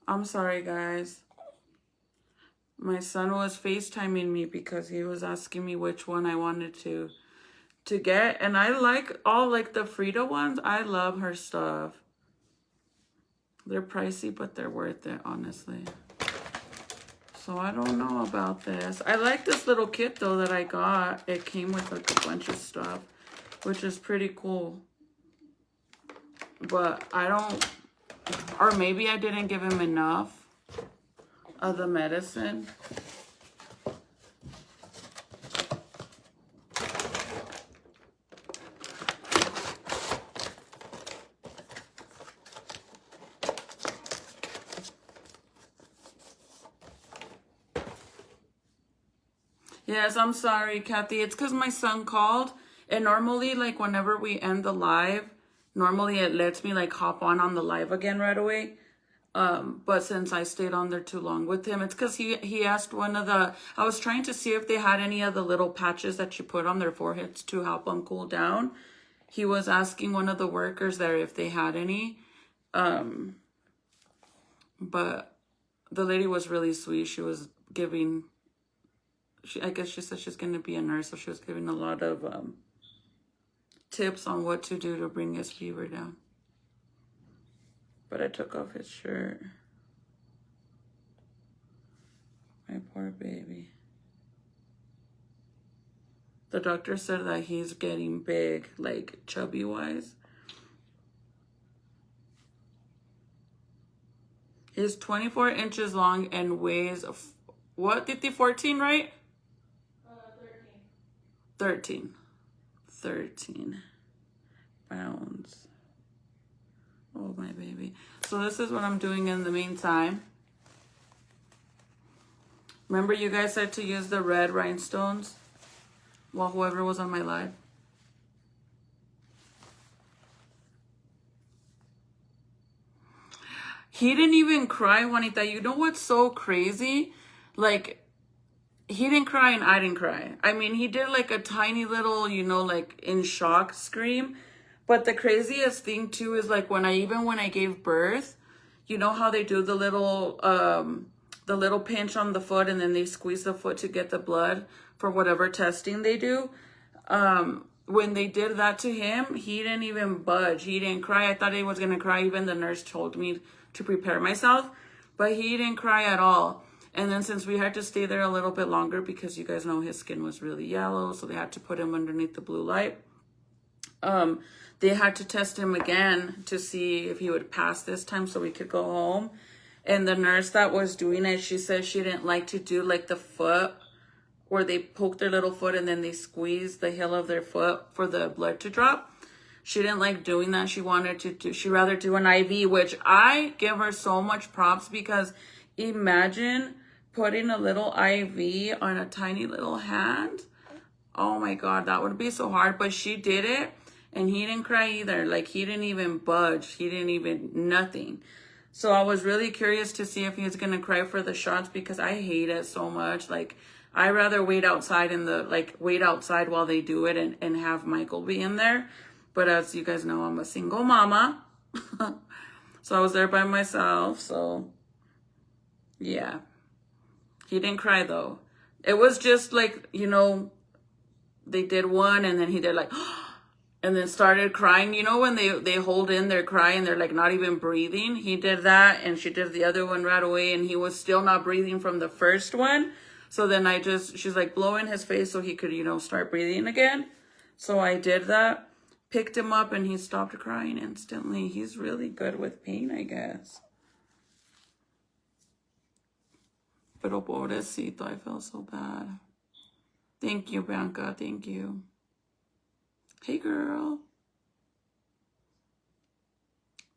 I'm sorry, guys. My son was FaceTiming me because he was asking me which one I wanted to get. And I like all like the Frida ones. I love her stuff. They're pricey, but they're worth it, honestly. So I don't know about this. I like this little kit though that I got. It came with like a bunch of stuff, which is pretty cool. But I don't, or maybe I didn't give him enough of the medicine. Yes, I'm sorry, Kathy. It's because my son called. And normally, like, whenever we end the live, normally it lets me, like, hop on the live again right away. But since I stayed on there too long with him, it's because he asked one of the... I was trying to see if they had any of the little patches that you put on their foreheads to help them cool down. He was asking one of the workers there if they had any. But the lady was really sweet. She was giving... I guess she said she's going to be a nurse, so she was giving a lot of tips on what to do to bring his fever down. But I took off his shirt. My poor baby. The doctor said that he's getting big, like chubby-wise. He's 24 inches long and weighs, what, 14, right? 13 pounds. Oh, my baby. So this is what I'm doing in the meantime. Remember you guys said to use the red rhinestones? Well, whoever was on my live. He didn't even cry, Juanita. You know what's so crazy? Like, he didn't cry and I didn't cry. I mean, he did like a tiny little, you know, like in shock scream. But the craziest thing too is like when I gave birth, you know how they do the little pinch on the foot and then they squeeze the foot to get the blood for whatever testing they do. When they did that to him, he didn't even budge. He didn't cry. I thought he was going to cry. Even the nurse told me to prepare myself, but he didn't cry at all. And then since we had to stay there a little bit longer because you guys know his skin was really yellow, so they had to put him underneath the blue light. They had to test him again to see if he would pass this time so we could go home. And the nurse that was doing it, she said she didn't like to do like the foot where they poke their little foot and then they squeeze the heel of their foot for the blood to drop. She didn't like doing that. She wanted to do, she rather do an IV, which I give her so much props because imagine putting a little IV on a tiny little hand. Oh my God, that would be so hard. But she did it and he didn't cry either. Like he didn't even budge. He didn't even, nothing. So I was really curious to see if he was going to cry for the shots because I hate it so much. Like I rather wait outside while they do it and have Michael be in there. But as you guys know, I'm a single mama. So I was there by myself. So yeah. He didn't cry though. It was just like, you know, they did one and then he did like, and then started crying. You know, when they hold in their cry and they're like not even breathing. He did that and she did the other one right away and he was still not breathing from the first one. So then she's like blowing his face so he could, you know, start breathing again. So I did that, picked him up and he stopped crying instantly. He's really good with pain, I guess. Pero pobrecito, I feel so bad. Thank you, Bianca. Thank you. Hey, girl.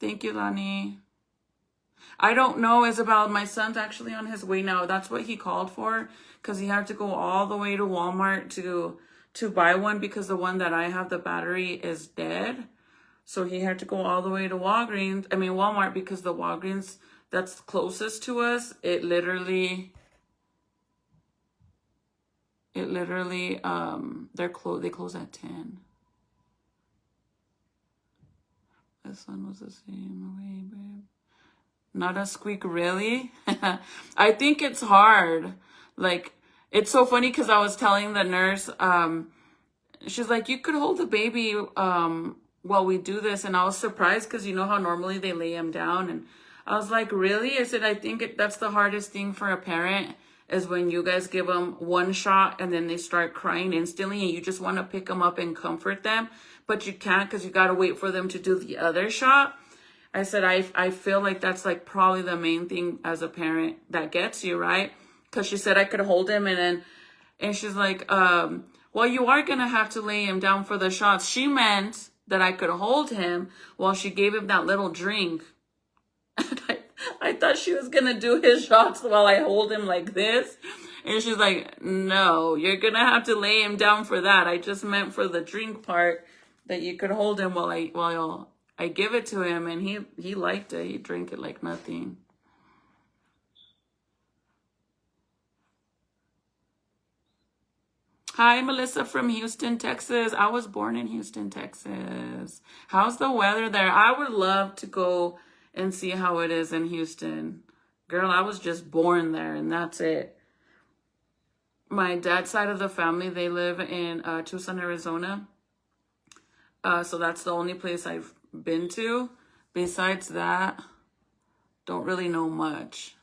Thank you, Lani. I don't know, Isabel. My son's actually on his way now. That's what he called for because he had to go all the way to Walmart to buy one because the one that I have, the battery is dead. So he had to go all the way to Walmart because the Walgreens that's closest to us, it literally they close at 10. This one was the same way, babe. Not a squeak, really? I think it's hard. Like, it's so funny because I was telling the nurse, she's like, you could hold the baby while we do this. And I was surprised because you know how normally they lay him down. And I was like, really? I said, I think that's the hardest thing for a parent is when you guys give them one shot and then they start crying instantly and you just want to pick them up and comfort them. But you can't because you got to wait for them to do the other shot. I said, I feel like that's like probably the main thing as a parent that gets you, right? Because she said I could hold him and she's like, well, you are going to have to lay him down for the shots. She meant that I could hold him while she gave him that little drink. And I thought she was going to do his shots while I hold him like this. And she's like, no, you're going to have to lay him down for that. I just meant for the drink part that you could hold him while I give it to him. And he liked it. He drank it like nothing. Hi, Melissa from Houston, Texas. I was born in Houston, Texas. How's the weather there? I would love to go and see how it is in Houston. Girl, I was just born there and that's it. My dad's side of the family, they live in Tucson, Arizona. So that's the only place I've been to. Besides that, don't really know much.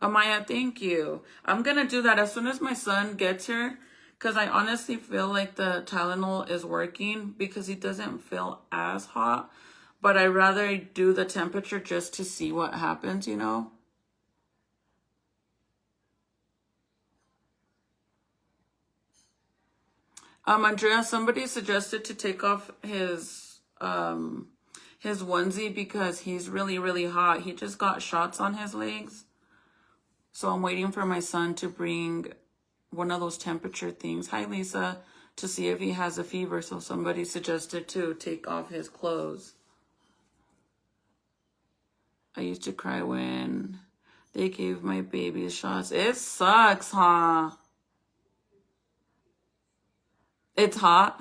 Amaya, thank you. I'm going to do that as soon as my son gets here because I honestly feel like the Tylenol is working because he doesn't feel as hot. But I'd rather do the temperature just to see what happens, you know? Andrea, somebody suggested to take off his onesie because he's really, really hot. He just got shots on his legs. So I'm waiting for my son to bring one of those temperature things. Hi, Lisa. To see if he has a fever. So somebody suggested to take off his clothes. I used to cry when they gave my baby shots. It sucks, huh? It's hot.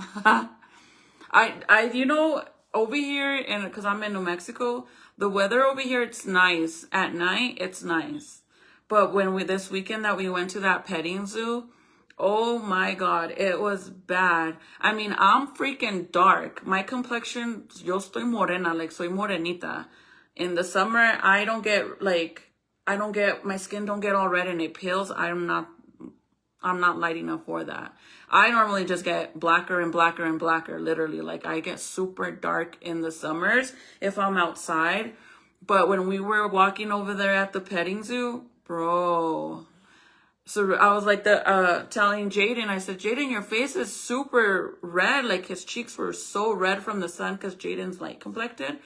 You know, over here, and because I'm in New Mexico, the weather over here, it's nice. At night, it's nice. But this weekend that we went to that petting zoo, oh my God, it was bad. I mean, I'm freaking dark. My complexion, yo estoy morena, like soy morenita. In the summer, my skin don't get all red and it peels. I'm not light enough for that. I normally just get blacker and blacker and blacker, literally. Like I get super dark in the summers if I'm outside. But when we were walking over there at the petting zoo, bro. So I was like telling Jaden, I said, Jaden, your face is super red. Like his cheeks were so red from the sun because Jaden's light complected.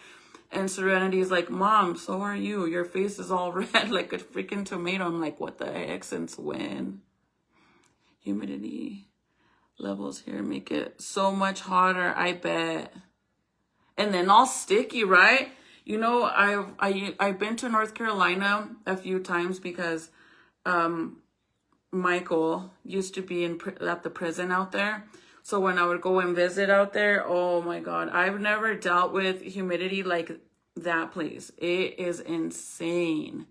And Serenity's like, Mom, so are you. Your face is all red like a freaking tomato. I'm like, what the heck, since when? Humidity levels here make it so much hotter, I bet. And then all sticky, right? You know, I've been to North Carolina a few times because Michael used to be at the prison out there. So when I would go and visit out there, oh my God, I've never dealt with humidity like that place. It is insane.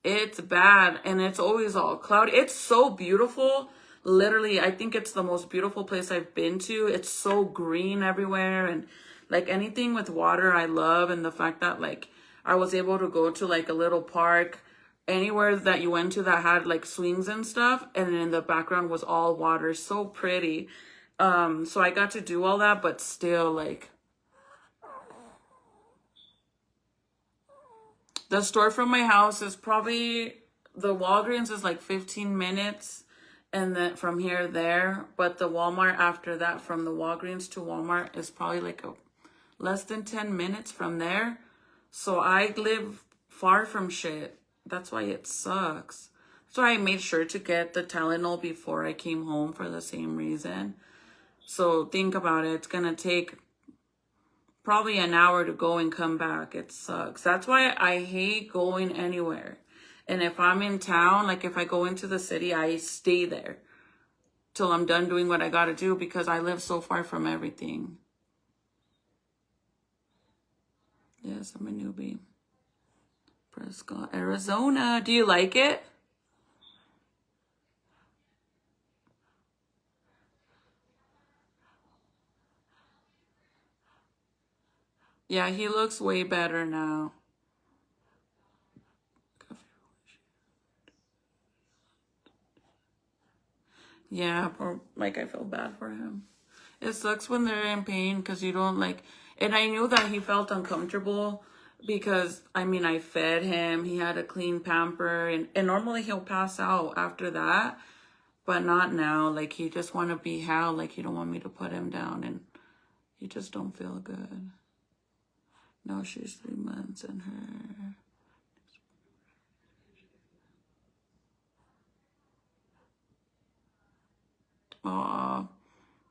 It's bad and it's always all cloudy. It's so beautiful. Literally, I think it's the most beautiful place I've been to. It's so green everywhere and like anything with water I love. And the fact that like I was able to go to like a little park anywhere that you went to that had like swings and stuff. And in the background was all water. So pretty. So I got to do all that, but still like the store from my house is probably the Walgreens is like 15 minutes and then from here there, but the Walmart after that from the Walgreens to Walmart is probably like less than 10 minutes from there. So I live far from shit. That's why it sucks. So I made sure to get the Tylenol before I came home for the same reason. So think about it. It's going to take probably an hour to go and come back. It sucks. That's why I hate going anywhere. And if I'm in town, like if I go into the city, I stay there till I'm done doing what I gotta do because I live so far from everything. Yes, I'm a newbie. Prescott, Arizona. Do you like it? Yeah, he looks way better now. Yeah, like I feel bad for him. It sucks when they're in pain because you don't like, and I knew that he felt uncomfortable because I mean, I fed him, he had a clean pamper, and normally he'll pass out after that, but not now. Like, he just want to be held, like, he don't want me to put him down, and he just don't feel good. No, she's 3 months and her. Aw.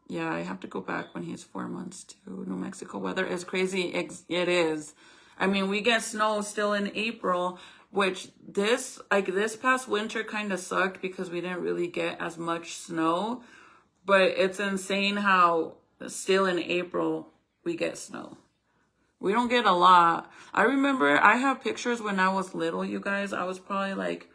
Yeah, I have to go back when he's 4 months too. New Mexico weather is crazy. It is. I mean, we get snow still in April, which this past winter kind of sucked because we didn't really get as much snow. But it's insane how still in April we get snow. We don't get a lot. I remember I have pictures when I was little, you guys. I was probably like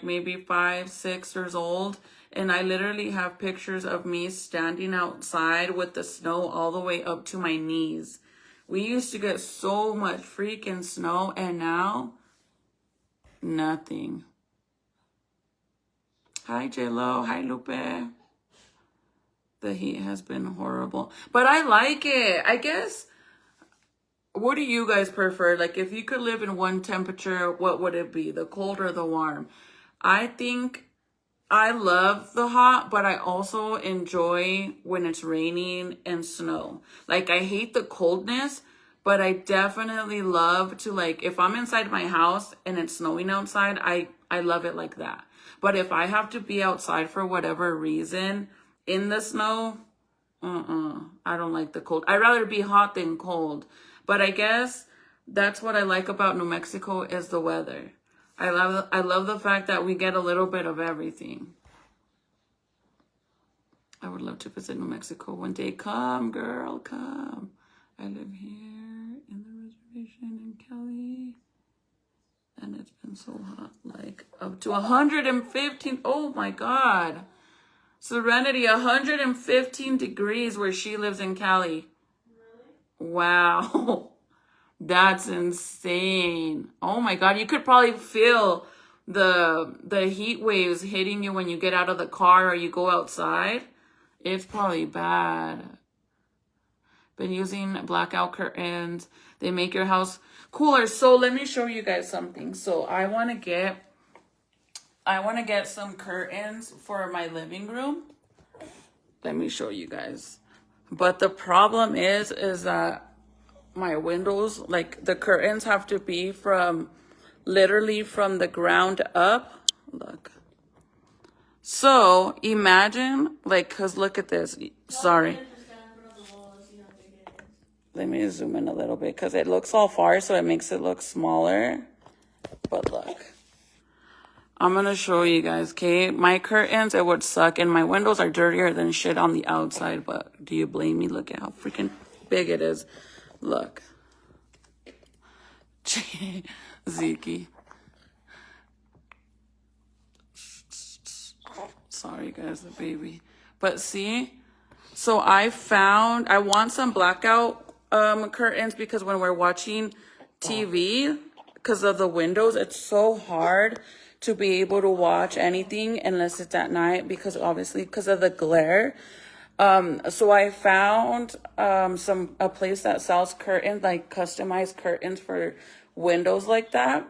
maybe 5, 6 years old. And I literally have pictures of me standing outside with the snow all the way up to my knees. We used to get so much freaking snow, and now, nothing. Hi, J-Lo. Hi, Lupe. The heat has been horrible. But I like it. I guess, what do you guys prefer? Like, if you could live in one temperature, what would it be? The cold or the warm? I think I love the hot, but I also enjoy when it's raining and snow. Like, I hate the coldness, but I definitely love to, like, if I'm inside my house and it's snowing outside, I love it like that. But if I have to be outside for whatever reason in the snow, I don't like the cold. I'd rather be hot than cold. But I guess that's what I like about New Mexico is the weather. I love the fact that we get a little bit of everything. I would love to visit New Mexico one day. Come, girl, come. I live here in the reservation in Kelly. And it's been so hot, like up to 115. Oh my God. Serenity, 115 degrees where she lives in Cali. Really? Wow. That's insane. Oh my God. You could probably feel the heat waves hitting you when you get out of the car or you go outside. It's probably bad. Been using blackout curtains. They make your house cooler. So let me show you guys something. So I want to get some curtains for my living room. Let me show you guys. But the problem is that my windows, like the curtains have to be literally from the ground up. Look. So imagine, like, cause look at this. Sorry. Let me zoom in a little bit because it looks all far, so it makes it look smaller. But look. I'm going to show you guys, okay? My curtains, it would suck, and my windows are dirtier than shit on the outside, but do you blame me? Look at how freaking big it is. Look. Zeke. Sorry, guys, the baby. But see? So I want some blackout curtains because when we're watching TV, because of the windows, it's so hard to be able to watch anything unless it's at night because of the glare. So I found a place that sells curtains, like customized curtains for windows like that.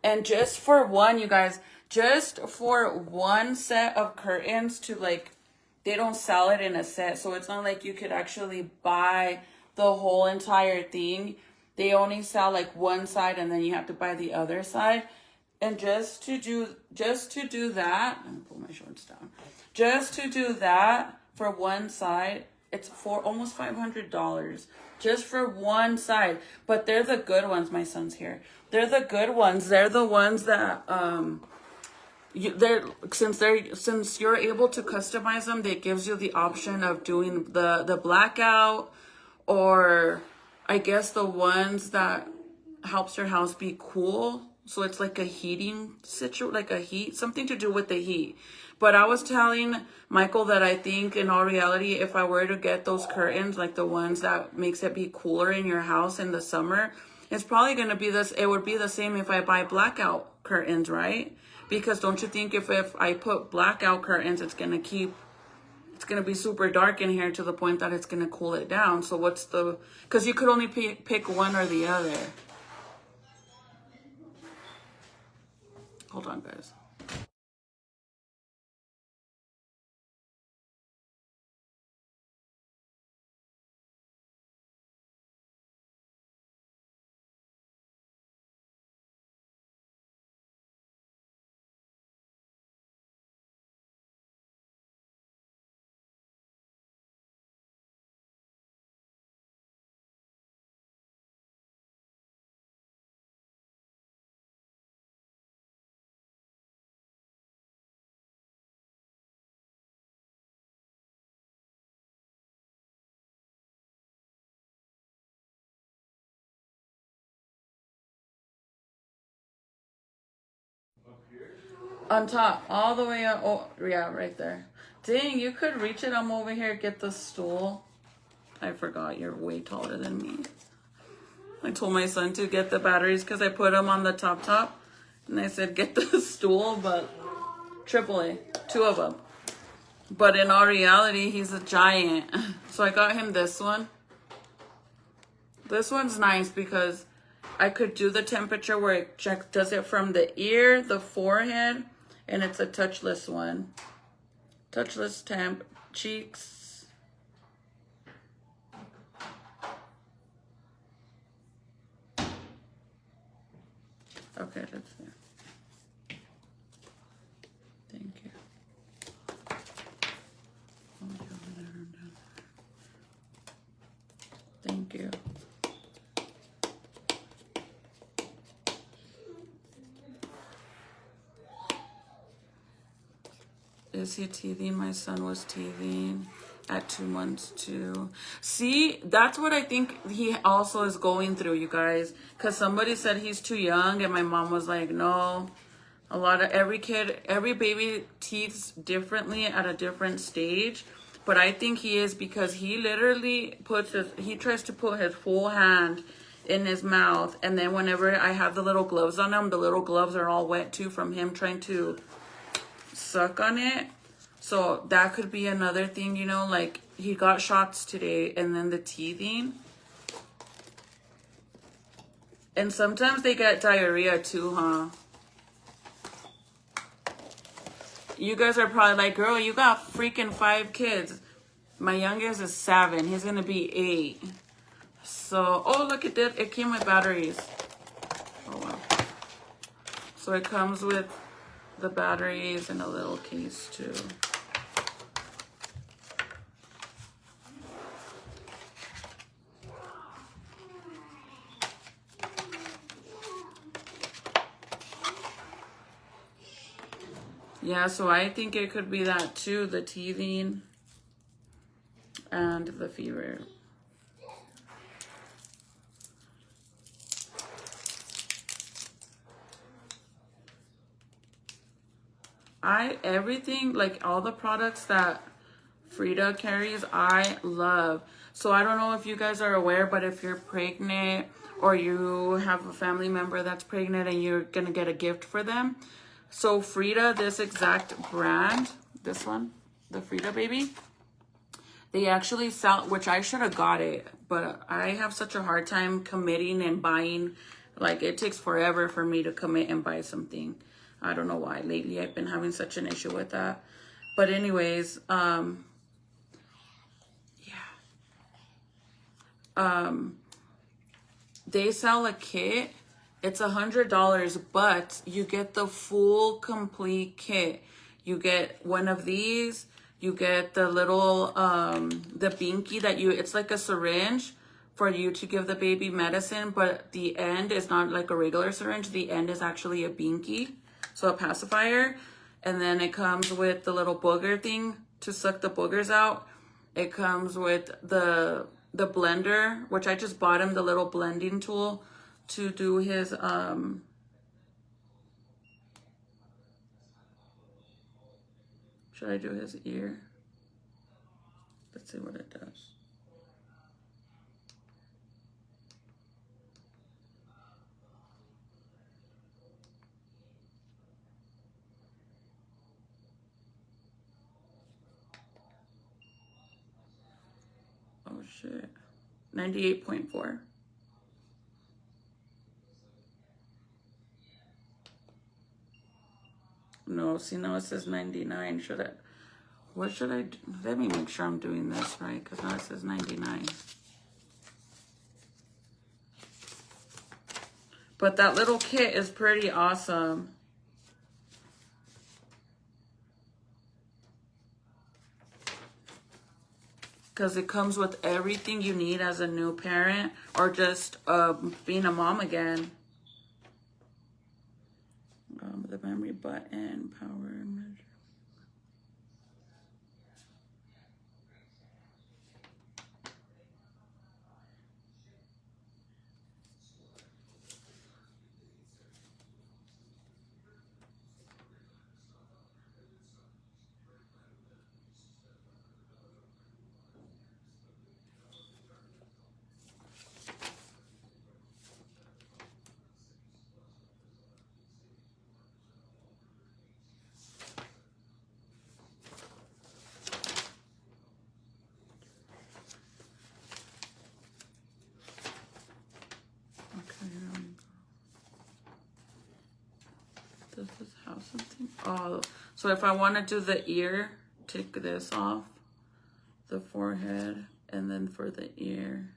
And just for one, you guys, just for one set of curtains they don't sell it in a set. So it's not like you could actually buy the whole entire thing. They only sell like one side and then you have to buy the other side. And just to do that, I'm gonna pull my shorts down. Just to do that for one side, It's for almost $500 just for one side. But they're the good ones. My son's here. They're the good ones. They're the ones that since you're able to customize them, that gives you the option of doing the blackout, or I guess the ones that helps your house be cool. So it's like a heating situation, like a heat, something to do with the heat. But I was telling Michael that I think in all reality, if I were to get those curtains, like the ones that makes it be cooler in your house in the summer, it's probably going to be this. It would be the same if I buy blackout curtains, right? Because don't you think if I put blackout curtains, it's going to be super dark in here to the point that it's going to cool it down. So because you could only pick one or the other. Hold on, guys. On top, all the way up. Oh, yeah, right there. Dang, you could reach it. I'm over here, get the stool. I forgot, you're way taller than me. I told my son to get the batteries because I put them on the top. And I said, get the stool, but AAA, two of them. But in all reality, he's a giant. So I got him this one. This one's nice because I could do the temperature where it does it from the ear, the forehead, and it's a touchless one. Touchless temp, cheeks. Okay, that's there. Thank you. Thank you. Is he teething? My son was teething at 2 months too. See, that's what I think he also is going through, you guys. Because somebody said he's too young, and my mom was like, no. Every baby teeths differently at a different stage. But I think he is, because he literally he tries to put his full hand in his mouth. And then whenever I have the little gloves on him, the little gloves are all wet too from him trying to suck on it. So that could be another thing, you know, like he got shots today and then the teething. And sometimes they get diarrhea too, huh? You guys are probably like, girl, you got freaking 5 kids. My youngest is 7. He's going to be 8. So, oh, look at that. It came with batteries. Oh, wow. So it comes with the batteries and a little case too. Yeah, so I think it could be that too, the teething and the fever. Everything, like all the products that Frida carries, I love. So I don't know if you guys are aware, but if you're pregnant or you have a family member that's pregnant and you're going to get a gift for them. So Frida, this exact brand, this one, the Frida baby, they actually sell, which I should have got it, but I have such a hard time committing and buying. Like it takes forever for me to commit and buy something. I don't know why. Lately, I've been having such an issue with that. But anyways, they sell a kit. It's $100, but you get the full complete kit. You get one of these. You get the little, the binky that it's like a syringe for you to give the baby medicine, but the end is not like a regular syringe. The end is actually a binky, so a pacifier. And then it comes with the little booger thing to suck the boogers out. It comes with the blender, which I just bought him the little blending tool to do his, should I do his ear? Let's see what it does. Oh shit. 98.4. No, see now it says 99. What should I do? Let me make sure I'm doing this right, because now it says 99. But that little kit is pretty awesome. Because it comes with everything you need as a new parent or just being a mom again. The memory button, power measure. Does this have something? Oh, so if I want to do the ear, take this off, the forehead, and then for the ear.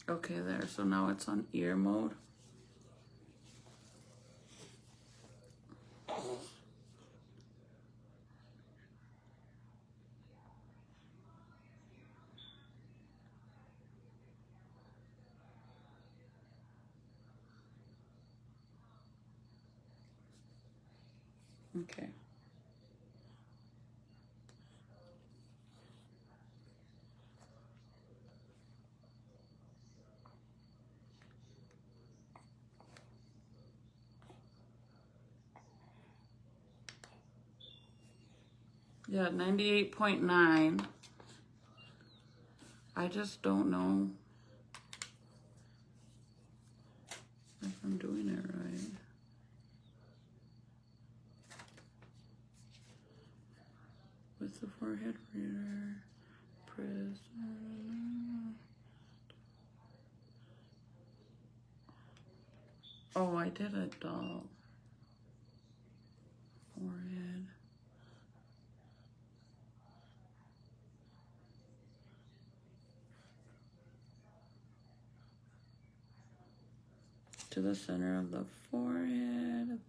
Okay, there. So now it's on ear mode. Okay. Yeah, 98.9. I just don't know if I'm doing it right. With the forehead reader, press. Oh, I did a doll. Forehead. To the center of the forehead.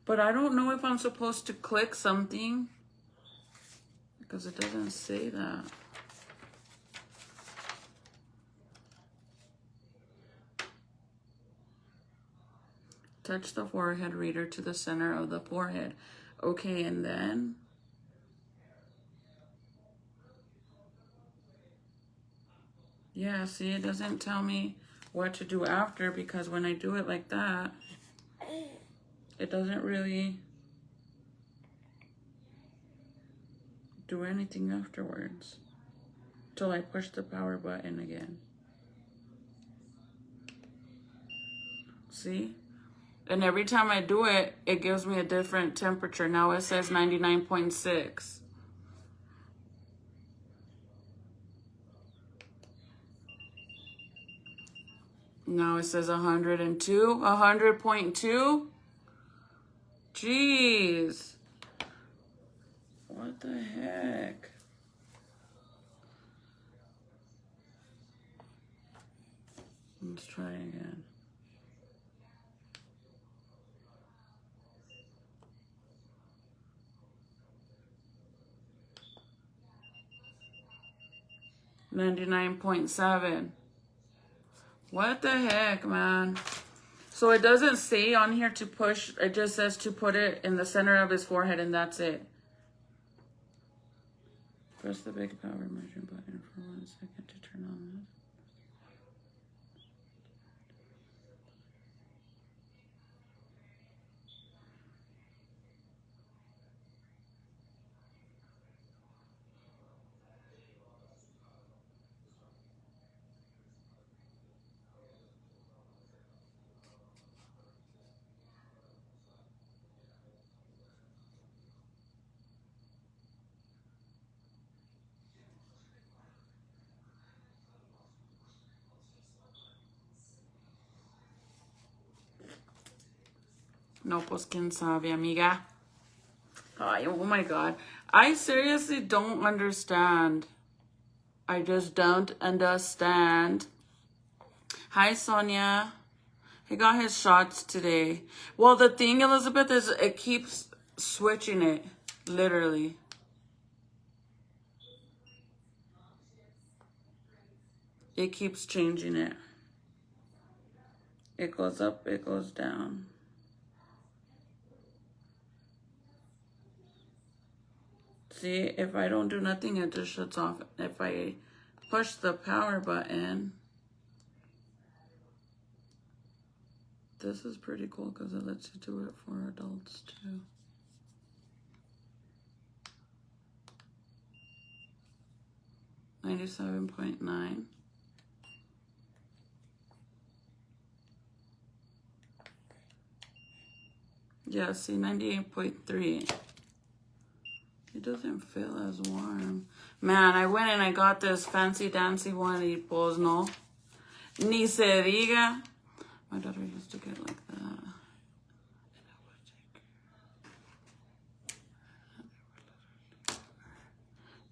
But I don't know if I'm supposed to click something because it doesn't say that. Touch the forehead reader to the center of the forehead. Okay, and then? Yeah, see, it doesn't tell me what to do after because when I do it like that, it doesn't really do anything afterwards till I push the power button again. See? And every time I do it, it gives me a different temperature. Now it says 99.6. Now it says 102, 100.2. Jeez. What the heck? Let's try again. $99.7. What the heck, man? So it doesn't say on here to push. It just says to put it in the center of his forehead, and that's it. Press the big power measure button for 1 second to turn on this. No, pues quién sabe, amiga. Ay, oh my God. I seriously don't understand. I just don't understand. Hi, Sonia. He got his shots today. Well, the thing, Elizabeth, is it keeps switching it. Literally. It keeps changing it. It goes up, it goes down. See, if I don't do nothing, it just shuts off. If I push the power button, this is pretty cool because it lets you do it for adults too. $97.9. Yeah, see, 98.3. It doesn't feel as warm. Man, I went and I got this fancy dancy one y pues no. Ni se diga. My daughter used to get like that.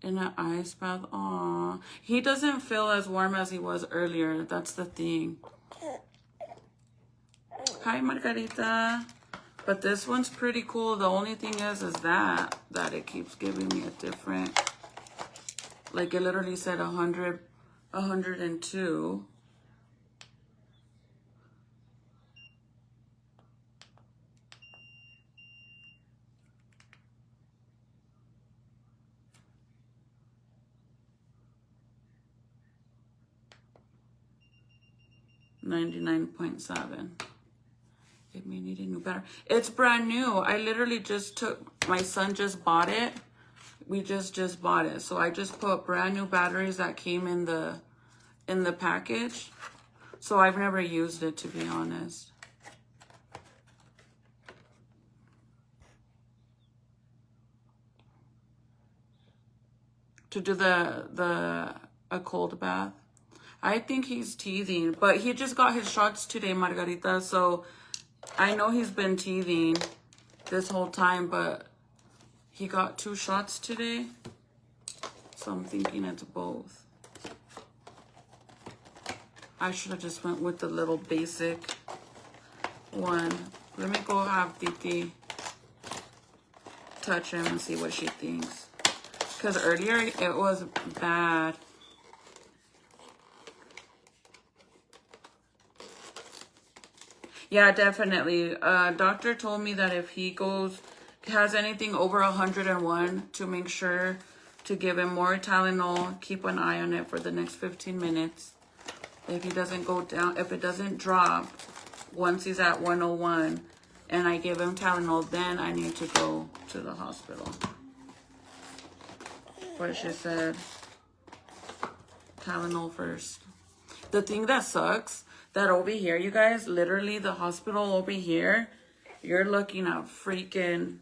In an ice bath. Aw. He doesn't feel as warm as he was earlier. That's the thing. Hi, Margarita. But this one's pretty cool. The only thing is that it keeps giving me a different, like it literally said 100, 102. $99.7. It may need a new battery. It's brand new. I literally just took, my son just bought it. We just bought it. So I just put brand new batteries that came in the package. So I've never used it, to be honest. To do a cold bath. I think he's teething, but he just got his shots today, Margarita. So I know he's been teething this whole time, but he got 2 shots today. So I'm thinking it's both. I should have just went with the little basic one. Let me go have Titi touch him and see what she thinks. Because earlier it was bad. Yeah, definitely. Doctor told me that if he has anything over 101, to make sure to give him more Tylenol. Keep an eye on it for the next 15 minutes. If he doesn't go down, if it doesn't drop once he's at 101 and I give him Tylenol, then I need to go to the hospital. But she said Tylenol first. The thing that sucks, That over here, you guys, literally the hospital over here, you're looking at freaking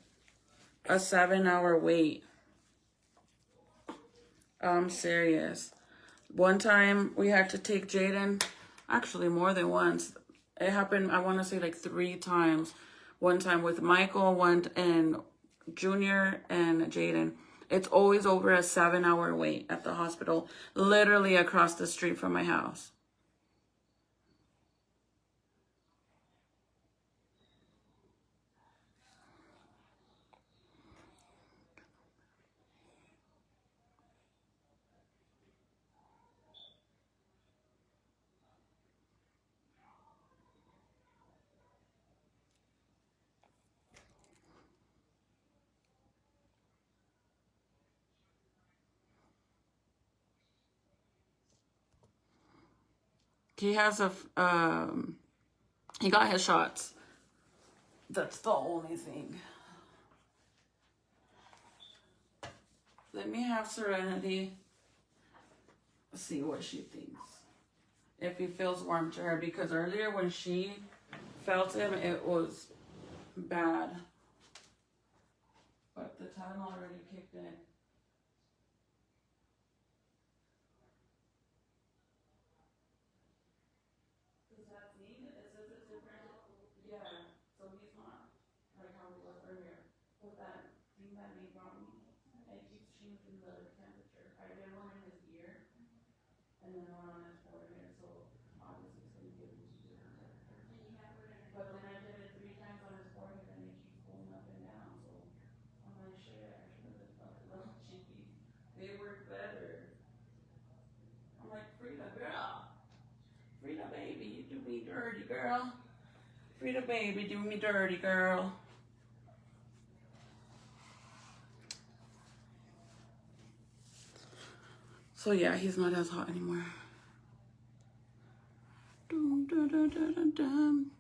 a 7-hour wait. I'm serious. One time we had to take Jaden, actually more than once. It happened, I want to say like 3 times. One time with Michael, one and Junior and Jaden. It's always over a 7-hour wait at the hospital, literally across the street from my house. He has he got his shots. That's the only thing. Let me have Serenity see what she thinks. If he feels warm to her, because earlier when she felt him, it was bad. But the time already kicked in. Does that mean it says it's different? Yeah, so he's not like how he was earlier. But that thing that he brought me, it keeps changing the temperature. I did one in his ear, and then one on his forehead, so obviously it's gonna give him different temperature. But then I did it 3 times on his forehead, and it keeps going up and down, so I'm like, shit, I should have just felt a little cheeky. They work better. I'm like, Frida, girl. Frida, baby, you do me dirty, girl. Frida, baby, do me dirty, girl. So yeah, he's not as hot anymore. Dum, dum, dum, dum, dum, dum.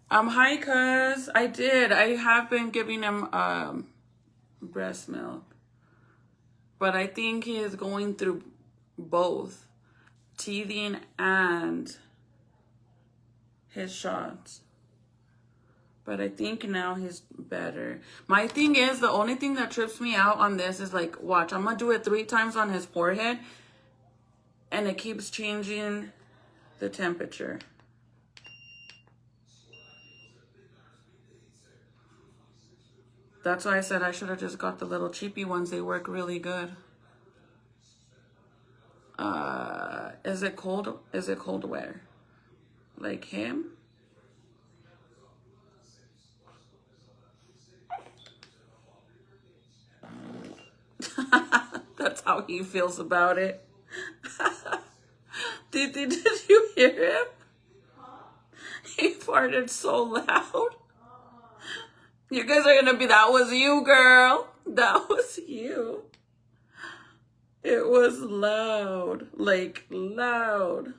Hi, cuz. I did. I have been giving him breast milk. But I think he is going through both teething and his shots. But I think now he's better. My thing is, the only thing that trips me out on this is like, watch, I'm going to do it 3 times on his forehead. And it keeps changing the temperature. That's why I said I should have just got the little cheapy ones. They work really good. Is it cold? Is it cold wear? Like him? That's how he feels about it. Did you hear him? He farted so loud. You guys are gonna be, that was you, girl. That was you. It was loud. Like, loud.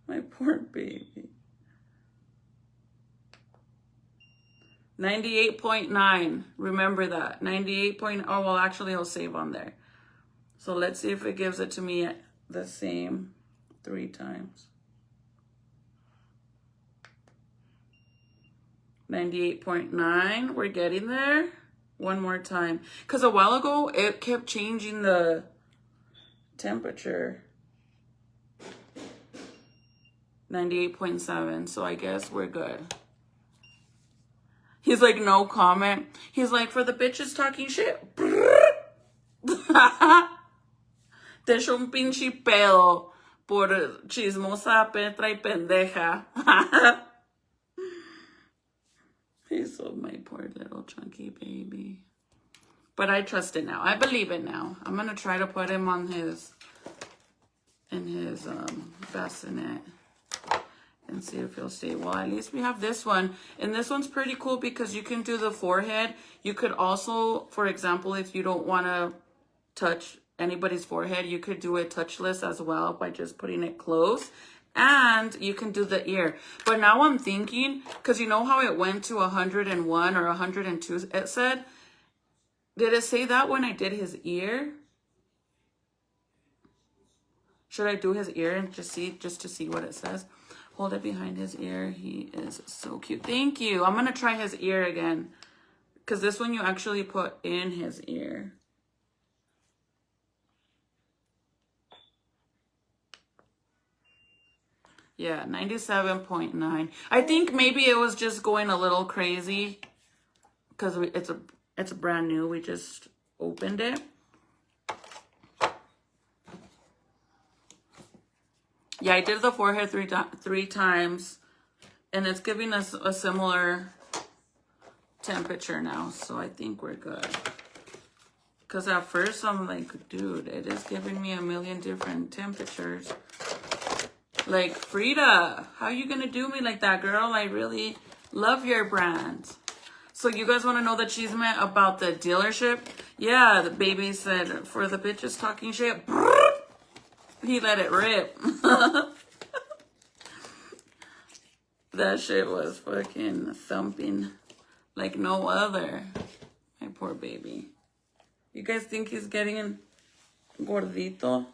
My poor baby. 98.9. Remember that. 98. Oh, well, actually, I'll save on there. So let's see if it gives it to me the same 3 times. 98.9. We're getting there. One more time. Because a while ago, it kept changing the temperature. 98.7. So I guess we're good. He's like, no comment. He's like, for the bitches talking shit. Te echo un pinche pedo por chismosa, petra y pendeja. He's so my poor little chunky baby. But I trust it now. I believe it now. I'm going to try to put him on his bassinet and see if he'll stay. Well, at least we have this one. And this one's pretty cool because you can do the forehead. You could also, for example, if you don't want to touch anybody's forehead, you could do it touchless as well by just putting it close. And you can do the ear. But now I'm thinking, because you know how it went to 101 or 102, it said, Did it say that when I did his ear? Should I do his ear and just to see what it says? Hold it behind his ear. He is so cute. Thank you. I'm going to try his ear again. Because this one you actually put in his ear. Yeah, 97.9. I think maybe it was just going a little crazy. Because it's brand new. We just opened it. Yeah, I did the forehead three times. And it's giving us a similar temperature now. So I think we're good. Because at first I'm like, dude, it is giving me a million different temperatures. Like, Frida, how you going to do me like that, girl? I really love your brand. So you guys want to know the chisme about the dealership? Yeah, the baby said, for the bitches talking shit, he let it rip. That shit was fucking thumping like no other. My poor baby. You guys think he's getting gordito?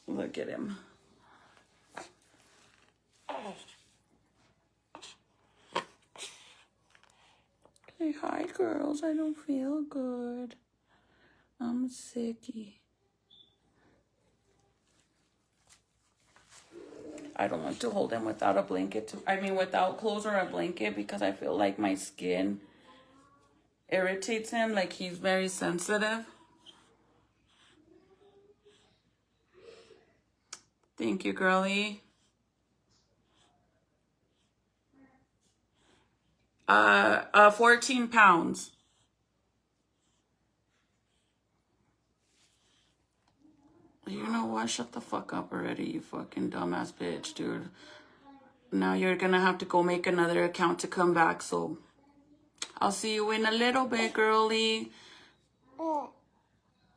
Look at him. Say hi, girls. I don't feel good. I'm sicky. I don't like to hold him without a blanket. Without clothes or a blanket, because I feel like my skin irritates him. Like, he's very sensitive. Thank you, girlie. 14 pounds. You know what? Shut the fuck up already, you fucking dumbass bitch, dude. Now you're gonna have to go make another account to come back, so I'll see you in a little bit, girlie.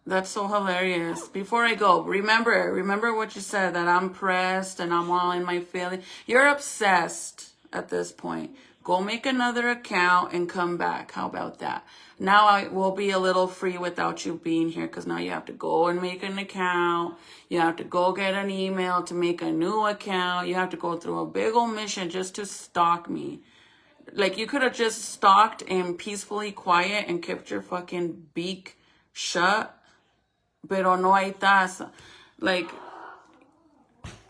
That's so hilarious. Before I go, remember what you said, that I'm pressed and I'm all in my feelings. You're obsessed at this point. Go make another account and come back. How about that? Now I will be a little free without you being here, because now you have to go and make an account. You have to go get an email to make a new account. You have to go through a big old mission just to stalk me. Like, you could have just stalked and peacefully quiet and kept your fucking beak shut. Pero no hay taza. Like,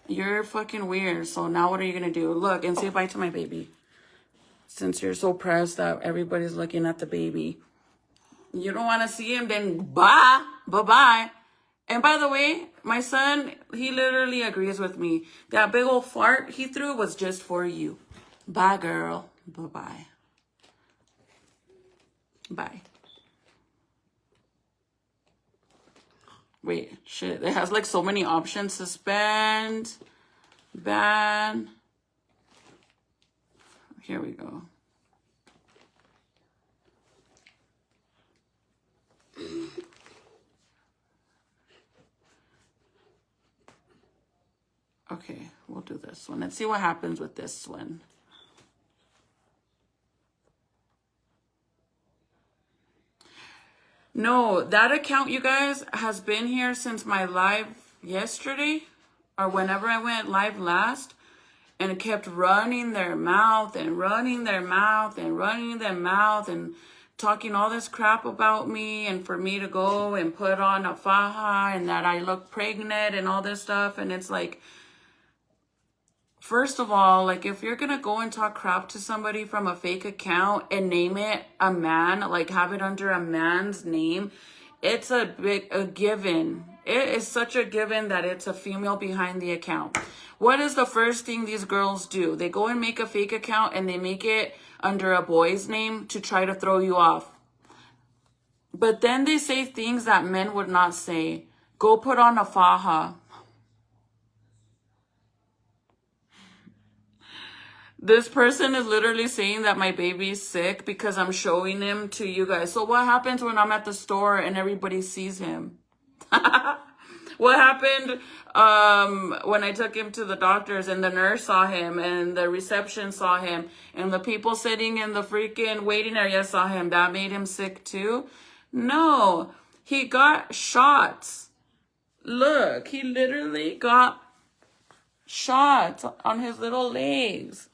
you're fucking weird. So now what are you going to do? Look and say bye to my baby. Since you're so pressed that everybody's looking at the baby. You don't want to see him, then bye. Bye-bye. And by the way, my son, he literally agrees with me. That big old fart he threw was just for you. Bye, girl. Bye-bye. Bye. Wait, shit. It has like so many options. Suspend. Ban. Here we go. Okay, we'll do this one. Let's see what happens with this one. No, that account, you guys, has been here since my live yesterday, or whenever I went live last, and it kept running their mouth and running their mouth and running their mouth and talking all this crap about me, and for me to go and put on a faja and that I look pregnant and all this stuff. And it's like, first of all, like, if you're gonna go and talk crap to somebody from a fake account and name it a man, like have it under a man's name, it's a given. It is such a given that it's a female behind the account. What is the first thing these girls do? They go and make a fake account and they make it under a boy's name to try to throw you off. But then they say things that men would not say. Go put on a faja. This person is literally saying that my baby's sick because I'm showing him to you guys. So what happens when I'm at the store and everybody sees him? What happened when I took him to the doctors and the nurse saw him and the reception saw him and the people sitting in the freaking waiting area saw him? That made him sick too? No, he got shots. Look, he literally got shots on his little legs.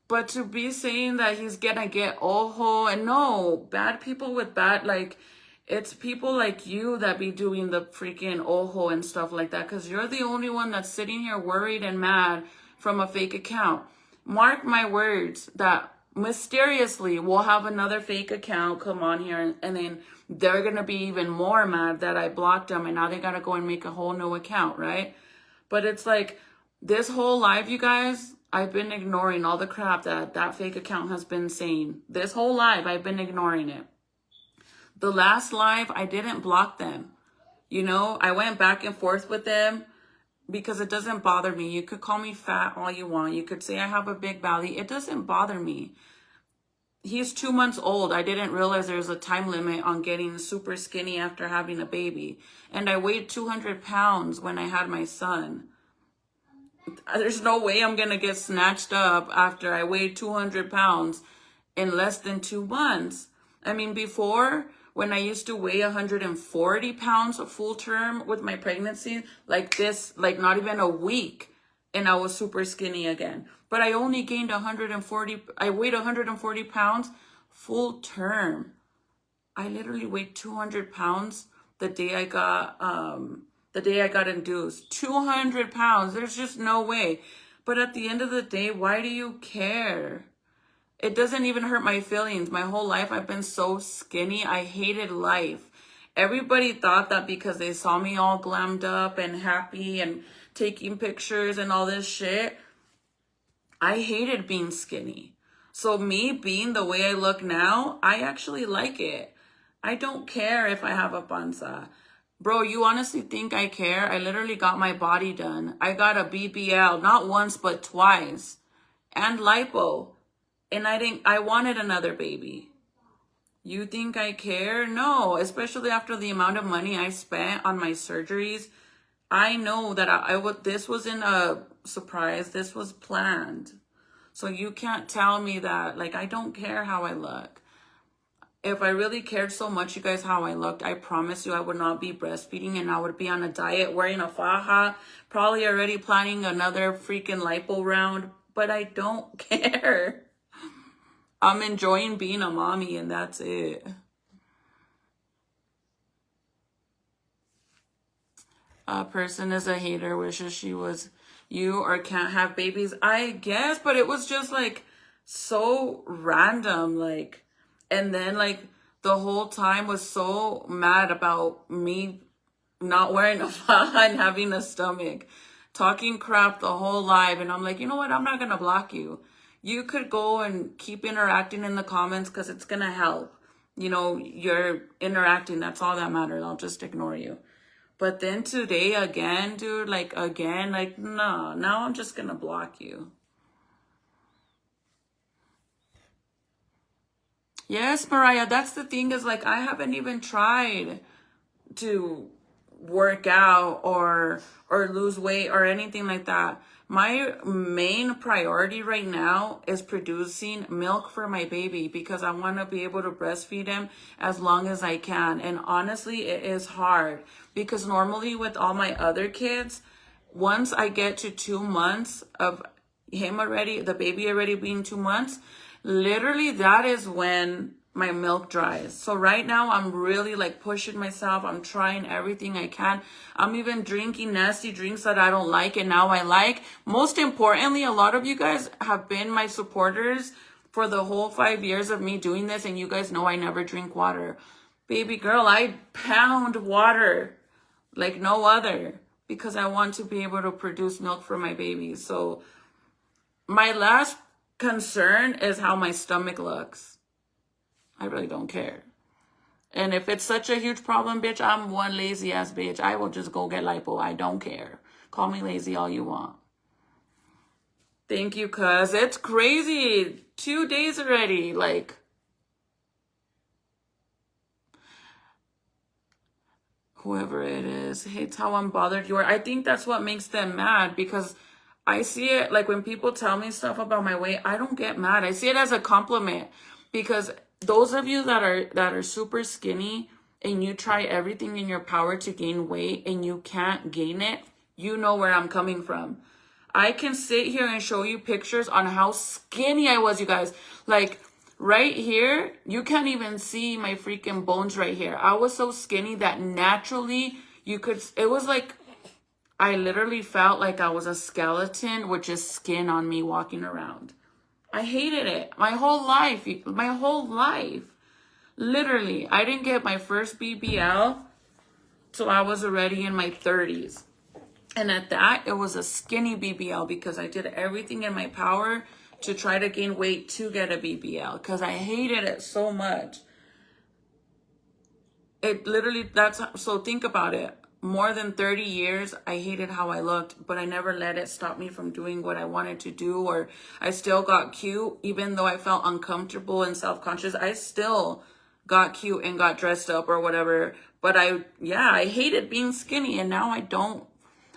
But to be saying that he's gonna get ojo, and no, bad people with bad, like, it's people like you that be doing the freaking ojo and stuff like that, because you're the only one that's sitting here worried and mad from a fake account. Mark my words that mysteriously we'll have another fake account come on here, and then they're gonna be even more mad that I blocked them, and now they gotta go and make a whole new account, right? But it's like, this whole live, you guys, I've been ignoring all the crap that that fake account has been saying. This whole live, I've been ignoring it. The last live, I didn't block them. You know, I went back and forth with them because it doesn't bother me. You could call me fat all you want. You could say I have a big belly. It doesn't bother me. He's 2 months old. I didn't realize there's a time limit on getting super skinny after having a baby. And I weighed 200 pounds when I had my son. There's no way I'm going to get snatched up after I weighed 200 pounds in less than 2 months. I mean, before, when I used to weigh 140 pounds full term with my pregnancy, like this, like not even a week, and I was super skinny again. But I only gained 140, I weighed 140 pounds full term. I literally weighed 200 pounds the day I got induced. 200 pounds. There's just no way. But at the end of the day, why do you care? It doesn't even hurt my feelings. My whole life, I've been so skinny. I hated life. Everybody thought that because they saw me all glammed up and happy and taking pictures and all this shit, I hated being skinny. So me being the way I look now, I actually like it. I don't care if I have a panza. Bro, you honestly think I care? I literally got my body done. I got a BBL, not once, but twice. And lipo. And I wanted another baby. You think I care? No, especially after the amount of money I spent on my surgeries. I know that this wasn't a surprise. This was planned. So you can't tell me that, like, I don't care how I look. If I really cared so much, you guys, how I looked, I promise you I would not be breastfeeding and I would be on a diet, wearing a faja, probably already planning another freaking lipo round, but I don't care. I'm enjoying being a mommy and that's it. A person is a hater, wishes she was you or can't have babies. I guess, but it was just like so random, like, and then like the whole time was so mad about me not wearing a faja and having a stomach, talking crap the whole live. And I'm like, you know what? I'm not going to block you. You could go and keep interacting in the comments because it's going to help. You know, you're interacting. That's all that matters. I'll just ignore you. But then today again, dude, like again, like, no, now I'm just going to block you. Yes, Mariah, that's the thing is like, I haven't even tried to work out or lose weight or anything like that. My main priority right now is producing milk for my baby because I want to be able to breastfeed him as long as I can. And honestly, it is hard because normally with all my other kids, once I get to 2 months of him already, the baby already being 2 months, literally that is when my milk dries. So right now I'm really like pushing myself. I'm trying everything I can. I'm even drinking nasty drinks that I don't like and now I like. Most importantly, a lot of you guys have been my supporters for the whole 5 years of me doing this, and you guys know I never drink water. Baby girl, I pound water like no other because I want to be able to produce milk for my baby. So my last concern is how my stomach looks. I really don't care. And if it's such a huge problem, bitch, I'm one lazy ass bitch. I will just go get lipo. I don't care. Call me lazy all you want. Thank you, cuz. It's crazy. 2 days already. Like, Whoever it is hates how unbothered you are. I think that's what makes them mad, because I see it like when people tell me stuff about my weight, I don't get mad. I see it as a compliment, because those of you that are super skinny and you try everything in your power to gain weight and you can't gain it, you know where I'm coming from. I can sit here and show you pictures on how skinny I was, you guys. Like right here, you can't even see my freaking bones right here. I was so skinny that naturally you could, it was like, I literally felt like I was a skeleton with just skin on me walking around. I hated it. My whole life. My whole life. Literally. I didn't get my first BBL till I was already in my 30s. And at that, it was a skinny BBL because I did everything in my power to try to gain weight to get a BBL because I hated it so much. It literally, so think about it. More than 30 years, I hated how I looked, but I never let it stop me from doing what I wanted to do, or I still got cute. Even though I felt uncomfortable and self-conscious, I still got cute and got dressed up or whatever. But I hated being skinny, and now I don't.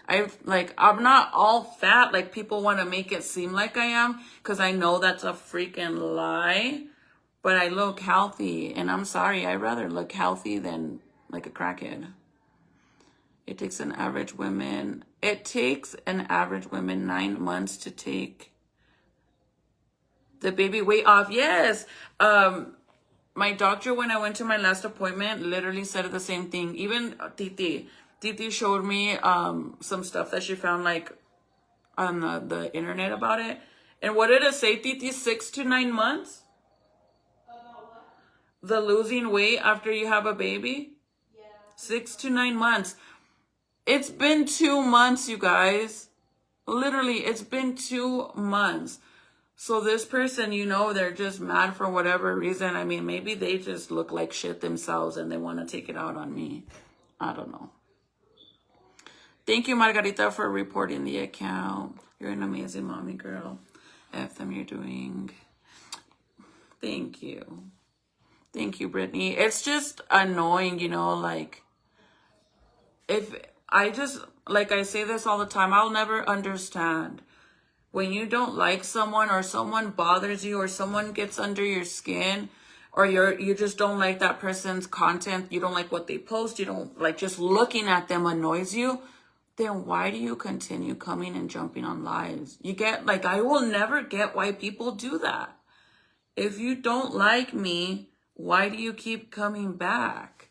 I'm not all fat like people want to make it seem like I am, because I know that's a freaking lie. But I look healthy, and I'm sorry, I'd rather look healthy than like a crackhead. It takes an average woman 9 months to take the baby weight off. Yes. My doctor, when I went to my last appointment, literally said the same thing. Even Titi showed me some stuff that she found like on the internet about it. And what did it say, Titi? 6 to 9 months? The losing weight after you have a baby? Yeah. 6 to 9 months. It's been 2 months, you guys. Literally, it's been 2 months. So this person, they're just mad for whatever reason. I mean, maybe they just look like shit themselves and they want to take it out on me. I don't know. Thank you, Margarita, for reporting the account. You're an amazing mommy, girl. F them you're doing. Thank you. Thank you, Brittany. It's just annoying, like, if I say this all the time, I'll never understand. When you don't like someone, or someone bothers you, or someone gets under your skin, or you just don't like that person's content, you don't like what they post, you don't like, just looking at them annoys you, then why do you continue coming and jumping on lives? I will never get why people do that. If you don't like me, why do you keep coming back?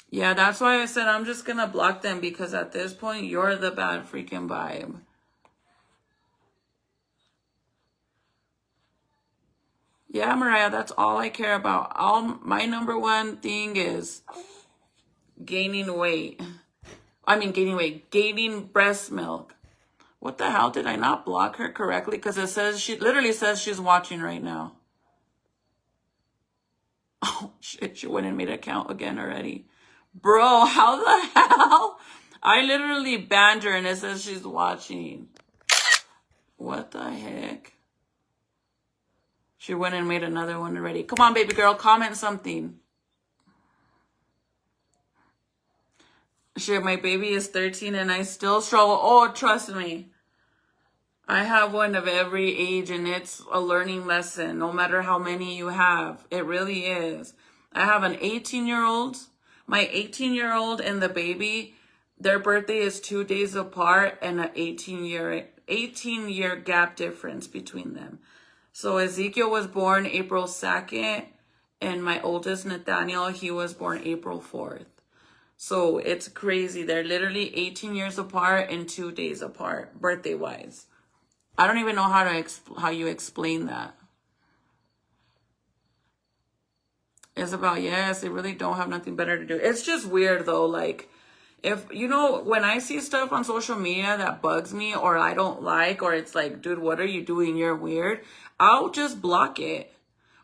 Yeah, that's why I said I'm just going to block them, because at this point, you're the bad freaking vibe. Yeah, Mariah, that's all I care about. My number one thing is gaining weight. Gaining breast milk. What the hell? Did I not block her correctly? Because she literally says she's watching right now. Oh, shit. She went and made an account again already. Bro, how the hell? I literally banned her and it says she's watching. What the heck? She went and made another one already. Come on, baby girl. Comment something. Shit, my baby is 13 and I still struggle. Oh, trust me. I have one of every age and it's a learning lesson, no matter how many you have. It really is. I have an 18-year-old. My 18-year-old and the baby, their birthday is 2 days apart and an 18-year gap difference between them. So Ezekiel was born April 2nd and my oldest, Nathaniel, he was born April 4th. So it's crazy. They're literally 18 years apart and 2 days apart, birthday-wise. I don't even know how you explain that. Isabel, yes, they really don't have nothing better to do. It's just weird, though. Like, when I see stuff on social media that bugs me or I don't like, or it's like, dude, what are you doing? You're weird. I'll just block it.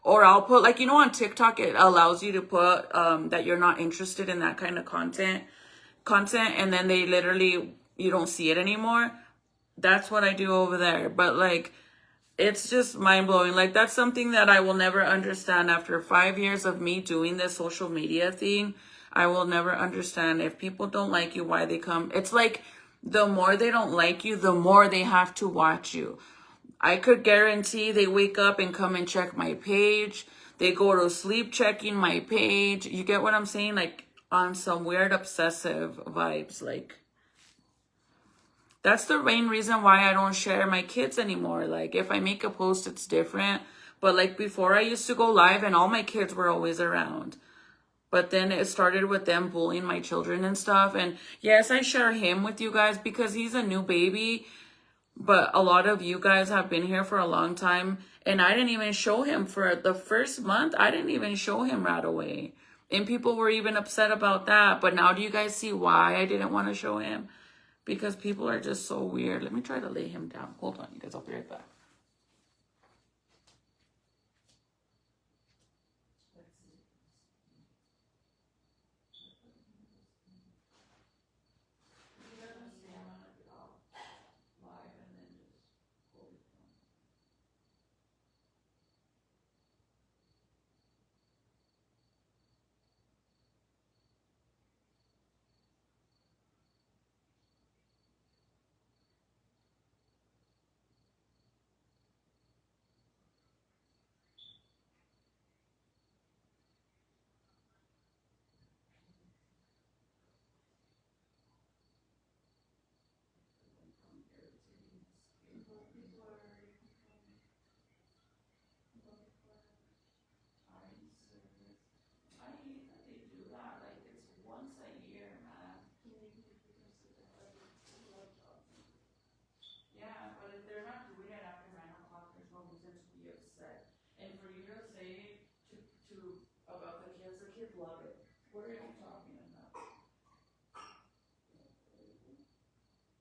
Or I'll put, on TikTok, it allows you to put that you're not interested in that kind of content, and then you don't see it anymore. That's what I do over there. But It's just mind blowing. Like, that's something that I will never understand after 5 years of me doing this social media thing. I will never understand if people don't like you, why they come. It's like the more they don't like you, the more they have to watch you. I could guarantee they wake up and come and check my page. They go to sleep checking my page. You get what I'm saying? Like, on some weird obsessive vibes. Like, that's the main reason why I don't share my kids anymore. Like, if I make a post, it's different. But like before, I used to go live and all my kids were always around. But then it started with them bullying my children and stuff. And yes, I share him with you guys because he's a new baby. But a lot of you guys have been here for a long time. And I didn't even show him for the first month. I didn't even show him right away. And people were even upset about that. But now do you guys see why I didn't want to show him? Because people are just so weird. Let me try to lay him down. Hold on, you guys. I'll be right back. Yeah, but if they're not doing it after 9 o'clock, there's no reason to be upset. And for you to say to about the kids love it. What are you talking about?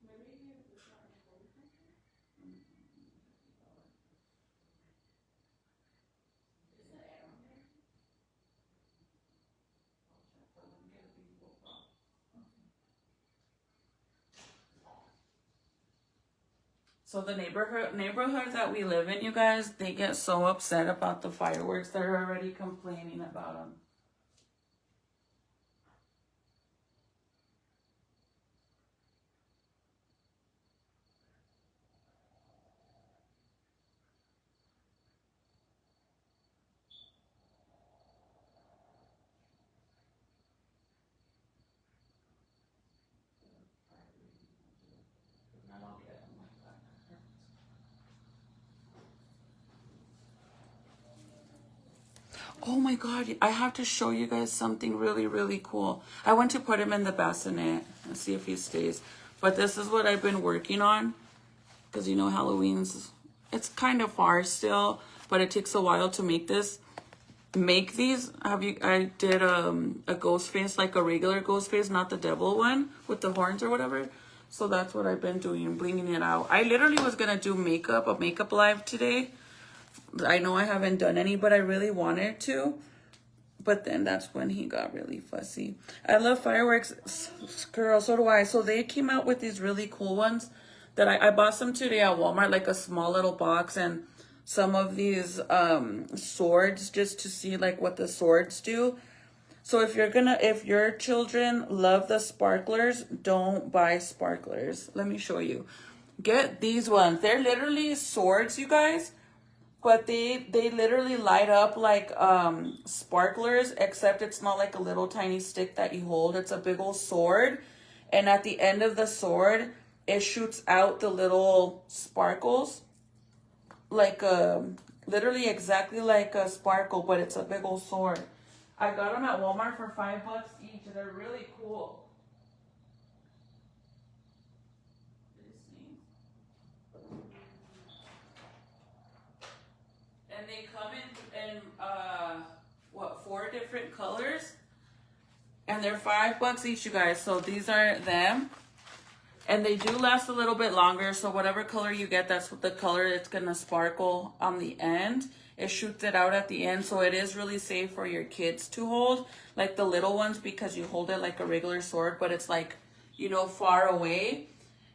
Maybe it's not important. Is the air on there? So the neighborhood that we live in, you guys, they get so upset about the fireworks. They're already complaining about them. Oh my God, I have to show you guys something really, really cool. I want to put him in the bassinet and see if he stays. But this is what I've been working on. Because you know Halloween's, it's kind of far still, but it takes a while to make this. Make these, I did a ghost face, like a regular ghost face, not the devil one with the horns or whatever. So that's what I've been doing, blinging it out. I literally was going to do a makeup live today. I know I haven't done any, but I really wanted to. But then that's when he got really fussy. I love fireworks, girl, so do I. So they came out with these really cool ones that I bought some today at Walmart, like a small little box, and some of these swords just to see like what the swords do. So if your children love the sparklers, don't buy sparklers. Let me show you. Get these ones. They're literally swords, you guys. But they literally light up like sparklers, except it's not like a little tiny stick that you hold. It's a big old sword. And at the end of the sword, it shoots out the little sparkles. Like literally exactly like a sparkle, but it's a big old sword. I got them at Walmart for $5 each. They're really cool. And they come in what, 4 different colors, and they're $5 each, you guys. So these are them, and they do last a little bit longer. So whatever color you get, that's what the color it's gonna sparkle on the end. It shoots it out at the end, so it is really safe for your kids to hold, like the little ones, because you hold it like a regular sword, but it's like, you know, far away.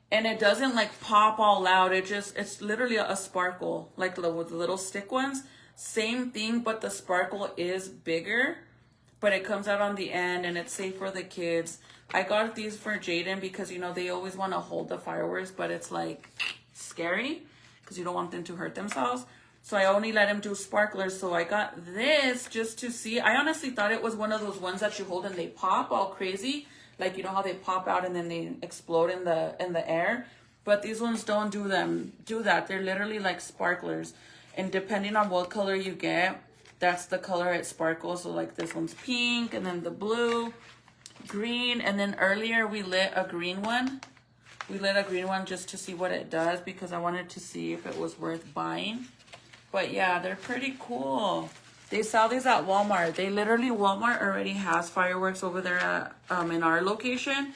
And it doesn't like pop all out. It's literally a sparkle, like with the little stick ones. Same thing, but the sparkle is bigger, but it comes out on the end and it's safe for the kids. I got these for Jaden because, you know, they always want to hold the fireworks, but it's like scary because you don't want them to hurt themselves. So I only let him do sparklers. So I got this just to see. I honestly thought it was one of those ones that you hold and they pop all crazy. Like, you know how they pop out and then they explode in the air. But these ones don't do that. They're literally like sparklers. And depending on what color you get, that's the color it sparkles. So like this one's pink, and then the blue, green, and then earlier we lit a green one. We lit a green one just to see what it does because I wanted to see if it was worth buying. But yeah, they're pretty cool. They sell these at Walmart. Walmart already has fireworks over there at, in our location.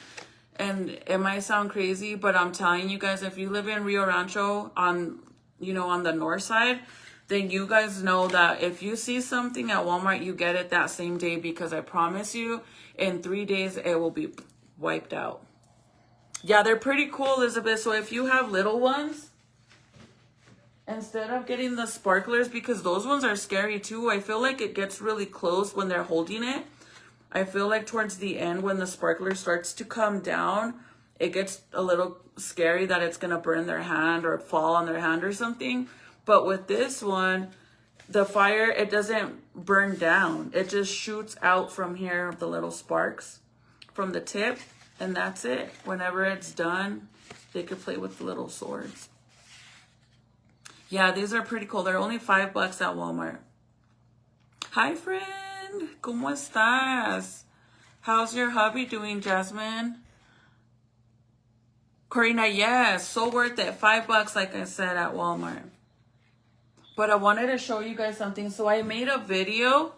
And it might sound crazy, but I'm telling you guys, if you live in Rio Rancho on the north side, then you guys know that if you see something at Walmart, you get it that same day, because I promise you, in 3 days, it will be wiped out. Yeah, they're pretty cool, Elizabeth. So if you have little ones, instead of getting the sparklers, because those ones are scary too, I feel like it gets really close when they're holding it. I feel like towards the end, when the sparkler starts to come down, it gets a little scary that it's going to burn their hand or fall on their hand or something. But with this one, the fire, it doesn't burn down. It just shoots out from here, the little sparks from the tip, and that's it. Whenever it's done, they could play with the little swords. Yeah, these are pretty cool. They're only $5 at Walmart. Hi, friend. ¿Cómo estás? How's your hubby doing, Jasmine? Corina, yes, so worth it. $5, like I said, at Walmart. But I wanted to show you guys something. So I made a video.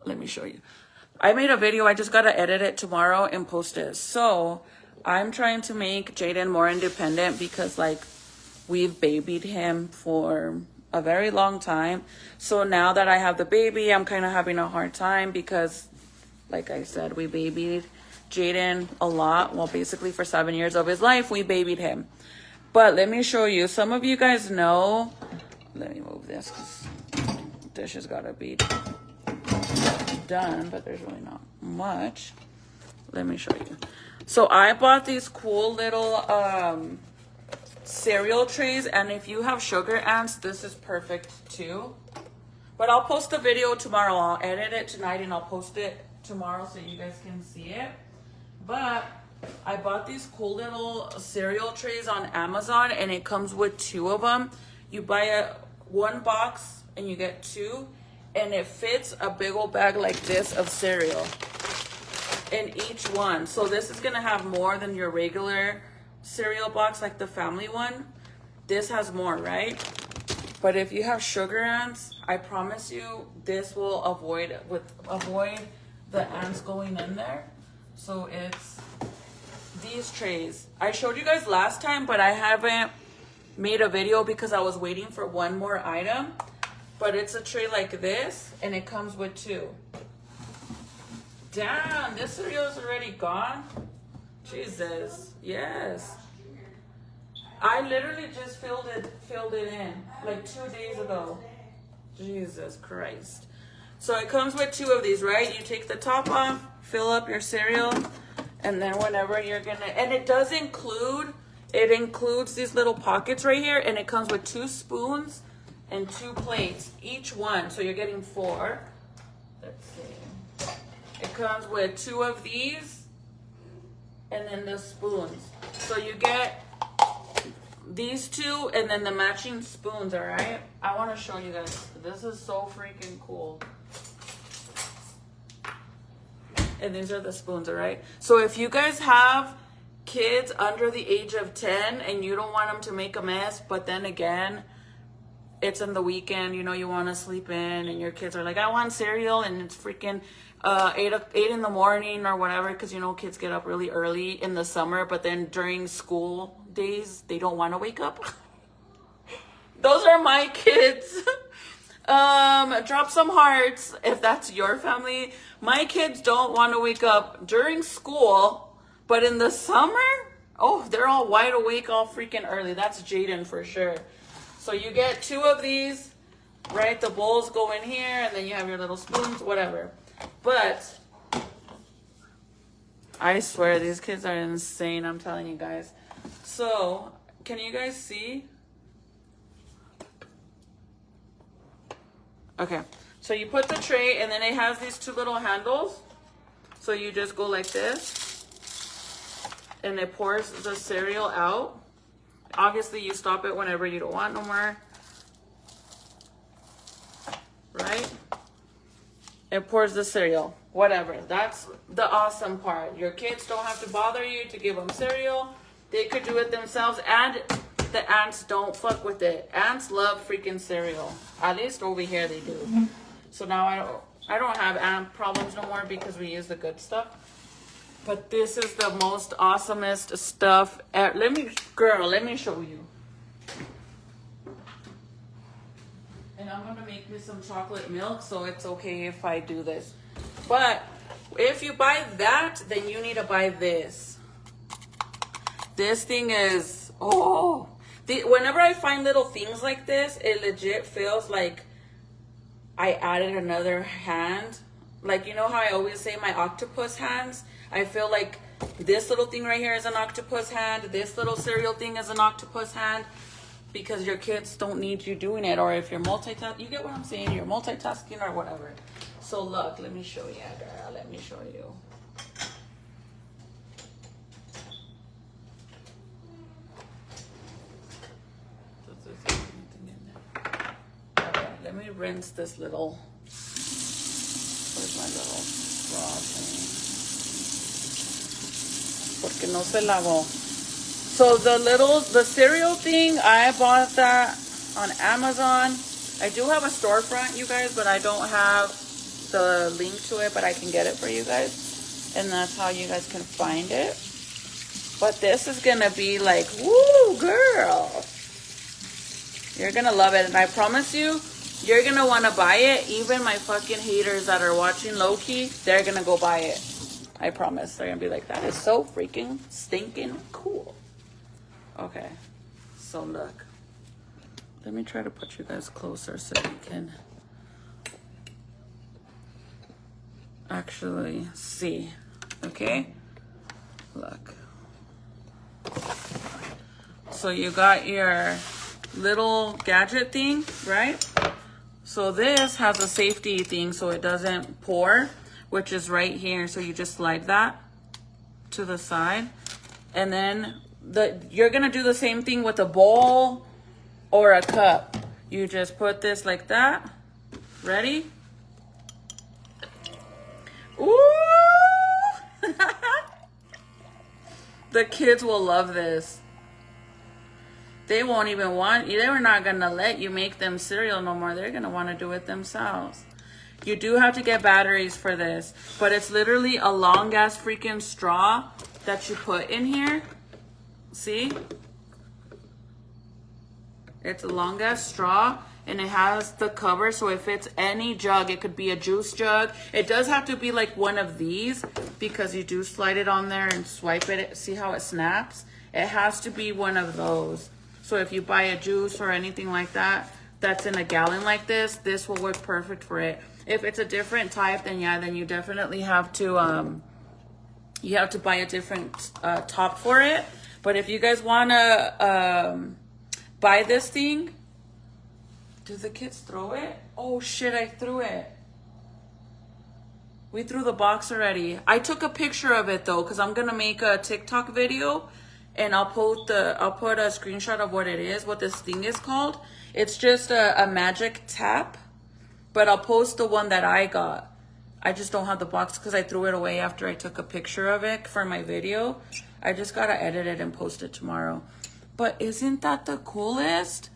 Let me show you. I made a video. I just got to edit it tomorrow and post it. So I'm trying to make Jaden more independent because, like, we've babied him for a very long time. So now that I have the baby, I'm kind of having a hard time because, like I said, we babied Jaden a lot. Well, basically for 7 years of his life, we babied him. But let me show you. Some of you guys know. Let me move this because this has got to be done, but there's really not much. Let me show you. So I bought these cool little cereal trays, and if you have sugar ants, this is perfect too. But I'll post a video tomorrow. I'll edit it tonight and I'll post it tomorrow so you guys can see it. But I bought these cool little cereal trays on Amazon, and it comes with 2 of them. You buy one box and you get 2, and it fits a big old bag like this of cereal in each one. So this is gonna have more than your regular cereal box, like the family one. This has more, right? But if you have sugar ants, I promise you this will avoid the ants going in there. So it's these trays. I showed you guys last time, but I haven't made a video because I was waiting for one more item. But it's a tray like this, and it comes with 2. Damn, this cereal is already gone. Jesus, yes. I literally just filled it in like 2 days ago. Jesus Christ. So it comes with 2 of these, right? You take the top off, fill up your cereal, and then whenever you're gonna, and it does include, it includes these little pockets right here, and it comes with 2 spoons and 2 plates, each one. So you're getting 4. Let's see. It comes with 2 of these, and then the spoons. So you get these 2 and then the matching spoons, all right? I want to show you guys. This is so freaking cool. And these are the spoons, all right? So if you guys have kids under the age of 10 and you don't want them to make a mess, but then again, it's in the weekend, you know, you want to sleep in, and your kids are like, I want cereal, and it's freaking 8 in the morning or whatever, because, you know, kids get up really early in the summer, but then during school days, they don't want to wake up. Those are my kids. Drop some hearts if that's your family. My kids don't want to wake up during school, but in the summer, Oh, they're all wide awake all freaking early. That's Jaden for sure. So you get 2 of these, right? The bowls go in here, and then you have your little spoons, whatever. But I swear these kids are insane. I'm telling you guys. So can you guys see? Okay. So you put the tray, and then it has these 2 little handles. So you just go like this. And it pours the cereal out. Obviously, you stop it whenever you don't want no more. Right? It pours the cereal. Whatever. That's the awesome part. Your kids don't have to bother you to give them cereal. They could do it themselves. And the ants don't fuck with it. Ants love freaking cereal. At least over here they do. So now I don't have ant problems no more because we use the good stuff. But this is the most awesomest stuff. Let me show you. And I'm gonna make me some chocolate milk, so it's okay if I do this. But if you buy that, then you need to buy this. This thing is, whenever I find little things like this, it legit feels like I added another hand. Like, you know how I always say my octopus hands? I feel like this little thing right here is an octopus hand. This little cereal thing is an octopus hand. Because your kids don't need you doing it. Or if you're multitasking, you get what I'm saying? You're multitasking or whatever. So look, let me show you, girl. Let me show you. Okay, let me rinse this little. Where's my little straw thing? Porque no se lavó. So the cereal thing, I bought that on Amazon. I do have a storefront, you guys, but I don't have the link to it, but I can get it for you guys. And that's how you guys can find it. But this is gonna be like, woo, girl. You're gonna love it. And I promise you, you're gonna wanna buy it. Even my fucking haters that are watching low-key, they're gonna go buy it. I promise. They're gonna be like, that is so freaking stinking cool. Okay, so look. Let me try to put you guys closer so you can actually see. Okay, look. So you got your little gadget thing, right? So this has a safety thing so it doesn't pour, which is right here. So you just slide that to the side, and then you're gonna do the same thing with a bowl or a cup. You just put this like that. Ready? Ooh! The kids will love this. They won't even want, they're not gonna let you make them cereal no more. They're gonna wanna do it themselves. You do have to get batteries for this, but it's literally a long ass freaking straw that you put in here. See? It's a long ass straw and it has the cover so it fits any jug. It could be a juice jug. It does have to be like one of these because you do slide it on there and swipe it. See how it snaps? It has to be one of those. So if you buy a juice or anything like that that's in a gallon like this, this will work perfect for it. If it's a different type, then yeah, then you definitely have to buy a different top for it. But if you guys want to buy this thing, do the kids throw it? Oh shit, I threw it. We threw the box already. I took a picture of it though, because I'm gonna make a TikTok video and I'll put a screenshot of what it is, what this thing is called. It's just a magic tap, but I'll post the one that I got. I just don't have the box because I threw it away after I took a picture of it for my video. I just gotta edit it and post it tomorrow. But isn't that the coolest?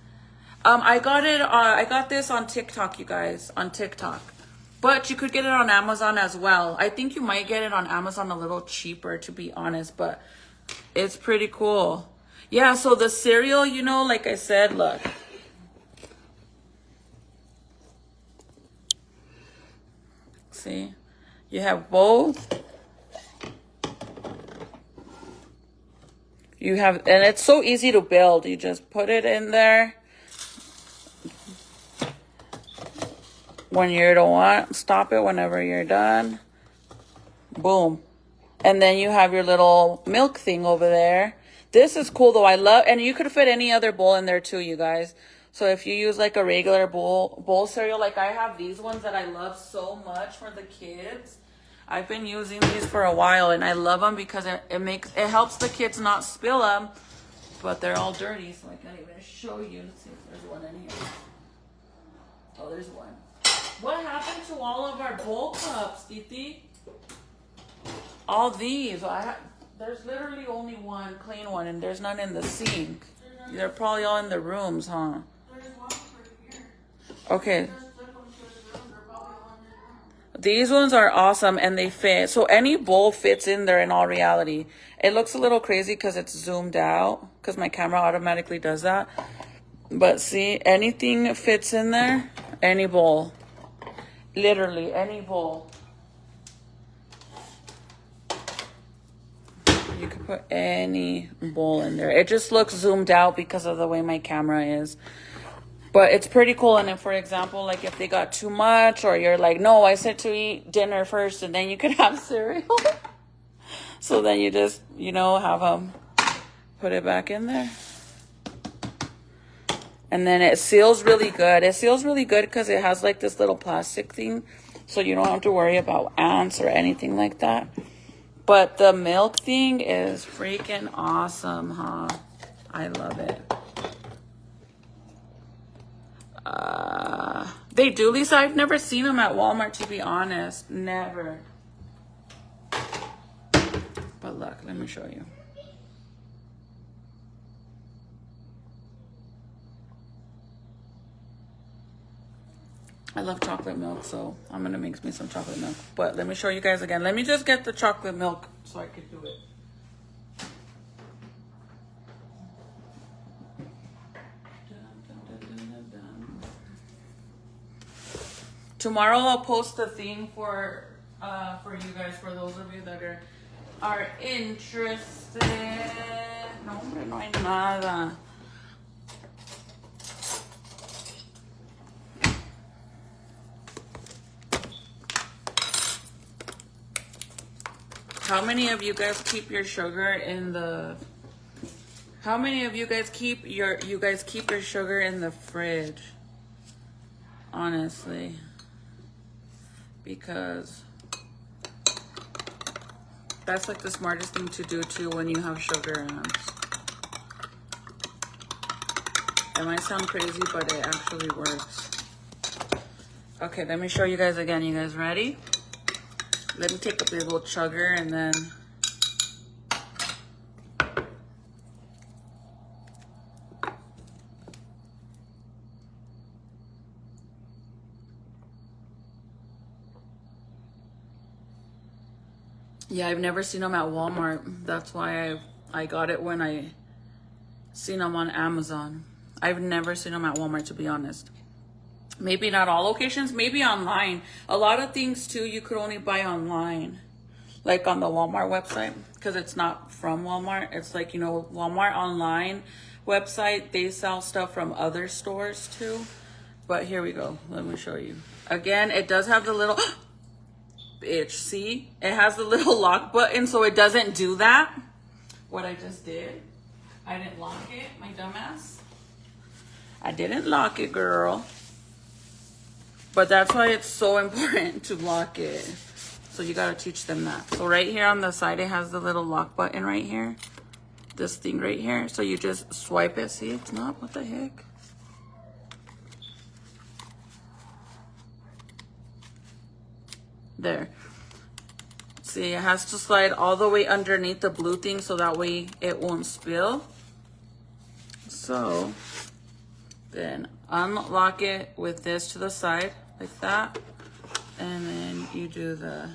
I got this on TikTok, you guys, on TikTok. But you could get it on Amazon as well. I think you might get it on Amazon a little cheaper, to be honest, but it's pretty cool. Yeah, so the cereal, you know, like I said, look. See? You have both. You have, and it's so easy to build. You just put it in there. When you don't want, stop it whenever you're done. Boom. And then you have your little milk thing over there. This is cool though. I love, and you could fit any other bowl in there too, you guys. So if you use like a regular bowl cereal, like I have these ones that I love so much for the kids. I've been using these for a while and I love them because it helps the kids not spill them, but they're all dirty, so I can't even show you. Let's see if there's one in here. Oh, there's one. What happened to all of our bowl cups, Titi? All these. There's literally only one clean one, and there's none in the sink. They're probably all in the rooms, huh? There's one for here. Okay. These ones are awesome, and they fit. So any bowl fits in there in all reality. It looks a little crazy because it's zoomed out, because my camera automatically does that. But see, anything fits in there. Any bowl. Literally, any bowl. You can put any bowl in there. It just looks zoomed out because of the way my camera is. But it's pretty cool. And then, for example, like if they got too much, or you're like, no, I said to eat dinner first, and then you could have cereal. So then you just, you know, have them put it back in there. And then it seals really good. It seals really good because it has like this little plastic thing. So you don't have to worry about ants or anything like that. But the milk thing is freaking awesome, huh? I love it. They do, Lisa. I've never seen them at Walmart, to be honest. Never. But look, let me show you. I love chocolate milk, so I'm going to make me some chocolate milk. But let me show you guys again. Let me just get the chocolate milk so I can do it. Tomorrow I'll post a thing for you guys, for those of you that are interested. No, hombre, no hay nada. How many of you guys keep your sugar in the? How many of you guys keep your sugar in the fridge? Honestly, because that's like the smartest thing to do too when you have sugar ants. It might sound crazy, but it actually works. Okay, let me show you guys again. You guys ready? Let me take a big old chugger and then yeah, I've never seen them at Walmart. That's why I got it when I seen them on Amazon. I've never seen them at Walmart, to be honest. Maybe not all locations, maybe online. A lot of things too you could only buy online, like on the Walmart website, because it's not from Walmart. It's like, you know, Walmart online website, they sell stuff from other stores too. But here we go. Let me show you. Again, it does have the little bitch, see? It has the little lock button, so it doesn't do that. What I just did. I didn't lock it, my dumbass. I didn't lock it, girl. But that's why it's so important to lock it. So you gotta teach them that. So right here on the side, it has the little lock button right here. This thing right here. So you just swipe it. See, it's not, what the heck? There. See, it has to slide all the way underneath the blue thing so that way it won't spill. So then unlock it with this to the side like that. And then you do the,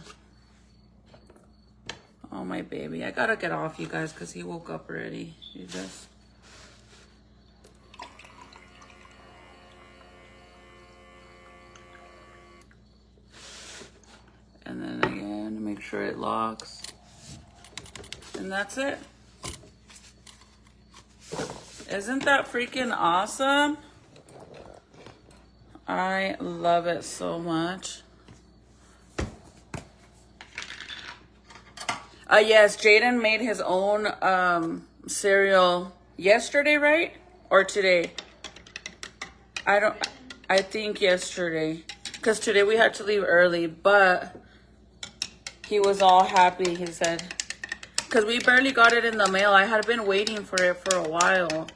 oh my baby. I gotta get off, you guys, because he woke up already. You just, and then again, make sure it locks. And that's it. Isn't that freaking awesome? I love it so much. Yes, Jaden made his own cereal yesterday, right? Or today? I think yesterday. Because today we had to leave early, but he was all happy, he said. Because we barely got it in the mail. I had been waiting for it for a while.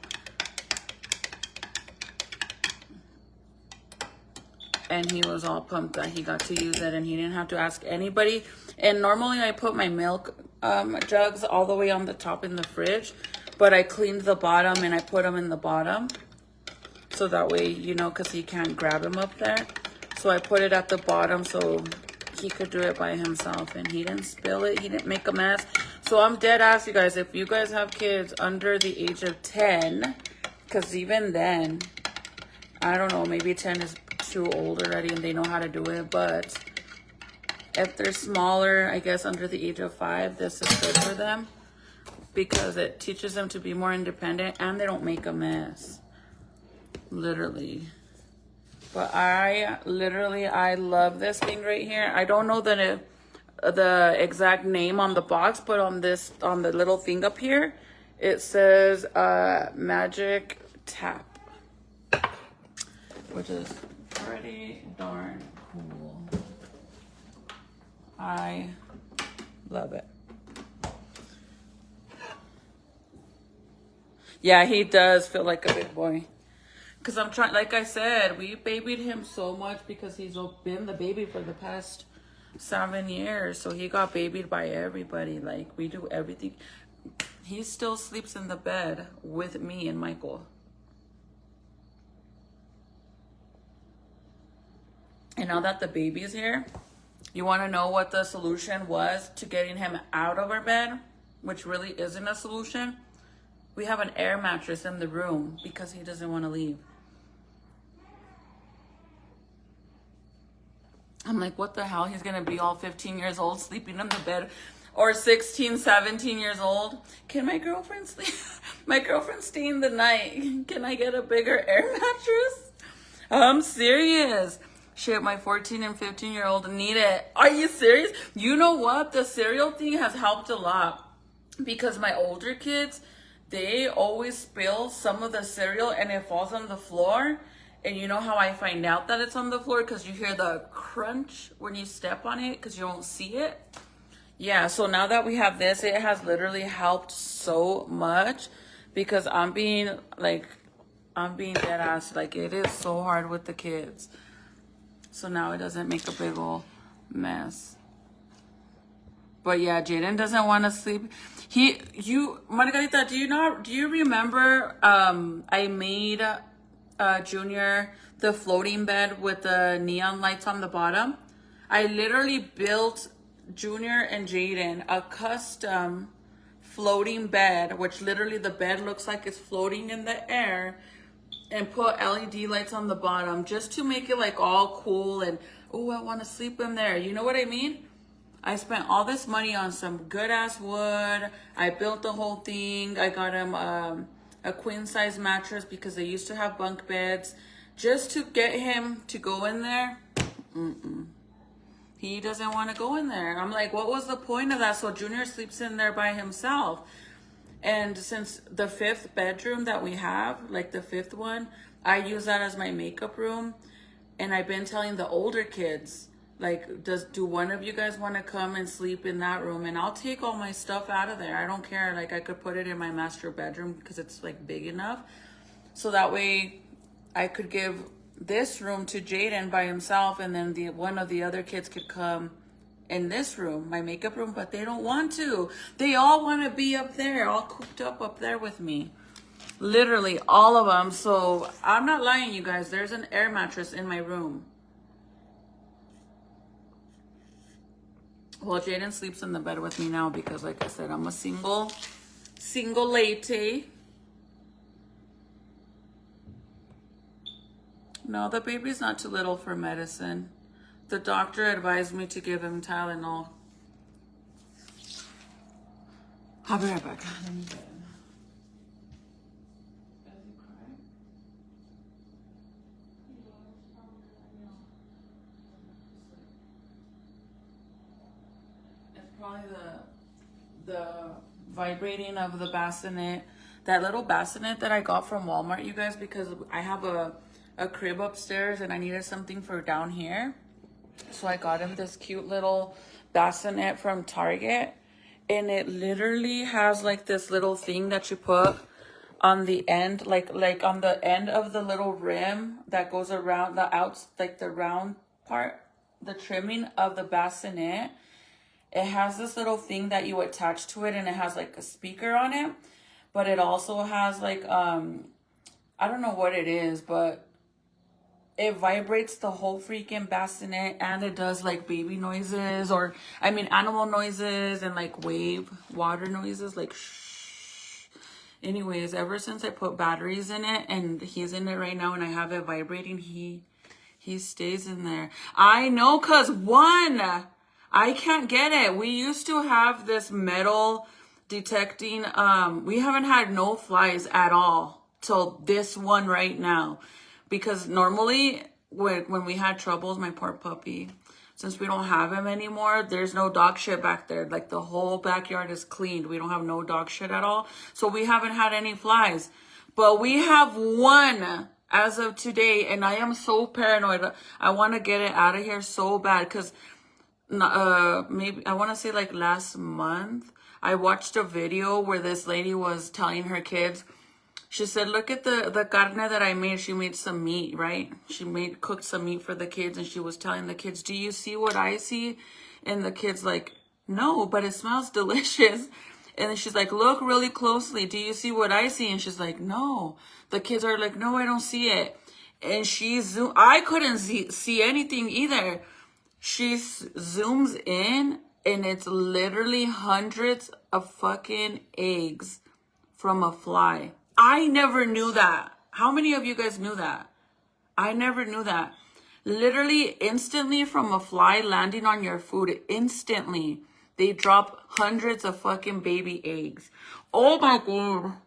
And he was all pumped that he got to use it and he didn't have to ask anybody. And normally I put my milk jugs all the way on the top in the fridge, but I cleaned the bottom and I put them in the bottom. So that way, you know, because he can't grab them up there. So I put it at the bottom so he could do it by himself. And he didn't spill it. He didn't make a mess. So I'm dead ass, you guys. If you guys have kids under the age of 10, because even then, I don't know, maybe 10 is too old already and they know how to do it. But if they're smaller, I guess under the age of 5, this is good for them. Because it teaches them to be more independent and they don't make a mess. Literally. But I love this thing right here. I don't know the exact name on the box, but on the little thing up here, it says Magic Tap, which is pretty darn cool. I love it. Yeah, he does feel like a big boy. Because I'm trying, like I said, we babied him so much because he's been the baby for the past 7 years. So he got babied by everybody. Like, we do everything. He still sleeps in the bed with me and Michael. And now that the baby's here, you want to know what the solution was to getting him out of our bed, which really isn't a solution? We have an air mattress in the room because he doesn't want to leave. I'm like, what the hell? He's going to be all 15 years old sleeping in the bed, or 16, 17 years old. Can my girlfriend sleep? My girlfriend's staying the night. Can I get a bigger air mattress? I'm serious. Shit, my 14 and 15-year-old need it. Are you serious? You know what? The cereal thing has helped a lot because my older kids, they always spill some of the cereal and it falls on the floor. And you know how I find out that it's on the floor? Because you hear the crunch when you step on it because you don't see it. Yeah, so now that we have this, it has literally helped so much because I'm being dead ass. Like, it is so hard with the kids. So now it doesn't make a big old mess. But yeah, Jaden doesn't want to sleep. Margarita, do you remember I made Junior the floating bed with the neon lights on the bottom? I literally built Junior and Jaden a custom floating bed, which literally the bed looks like it's floating in the air, and put LED lights on the bottom just to make it like all cool and, oh, I want to sleep in there. You know what I mean? I spent all this money on some good ass wood. I built the whole thing. I got him a queen size mattress because they used to have bunk beds just to get him to go in there. He doesn't want to go in there. I'm like, what was the point of that? So Junior sleeps in there by himself. And since the 5th bedroom that we have, like the 5th one, I use that as my makeup room. And I've been telling the older kids, like, do one of you guys want to come and sleep in that room? And I'll take all my stuff out of there. I don't care. Like, I could put it in my master bedroom because it's like big enough. So that way I could give this room to Jaden by himself. And then one of the other kids could come in this room, my makeup room, but they don't want to. They all want to be up there, all cooped up there with me. Literally, all of them. So I'm not lying, you guys. There's an air mattress in my room. Well, Jaden sleeps in the bed with me now because, like I said, I'm a single lady. No, the baby's not too little for medicine. The doctor advised me to give him Tylenol. I'll be right back. Let me get him. Probably the vibrating of the bassinet. That little bassinet that I got from Walmart, you guys, because I have a crib upstairs and I needed something for down here. So I got him this cute little bassinet from Target. And it literally has like this little thing that you put on the end, like on the end of the little rim that goes around the outs, like the round part, the trimming of the bassinet. It has this little thing that you attach to it, and it has like a speaker on it, but it also has like I don't know what it is, but it vibrates the whole freaking bassinet, and it does like baby noises, or I mean animal noises, and like water noises, like shh. Anyways, ever since I put batteries in it, and he's in it right now, and I have it vibrating, he stays in there. I know, cause I can't get it. We used to have this metal detecting. We haven't had no flies at all till this one right now. Because normally when we had troubles, my poor puppy, since we don't have him anymore, there's no dog shit back there. Like the whole backyard is cleaned. We don't have no dog shit at all. So we haven't had any flies. But we have one as of today. And I am so paranoid. I want to get it out of here so bad. Because maybe I want to say like last month, I watched a video where this lady was telling her kids, she said, look at the carne that I made. She made some meat, right? She cooked some meat for the kids, and she was telling the kids, do you see what I see? And the kids like, no, but it smells delicious. And then she's like, look really closely. Do you see what I see? And she's like, no. The kids are like, no, I don't see it. And I couldn't see anything either. She zooms in, and it's literally hundreds of fucking eggs from a fly. I never knew that. How many of you guys knew that? I never knew that. Literally instantly from a fly landing on your food, instantly they drop hundreds of fucking baby eggs. Oh my God.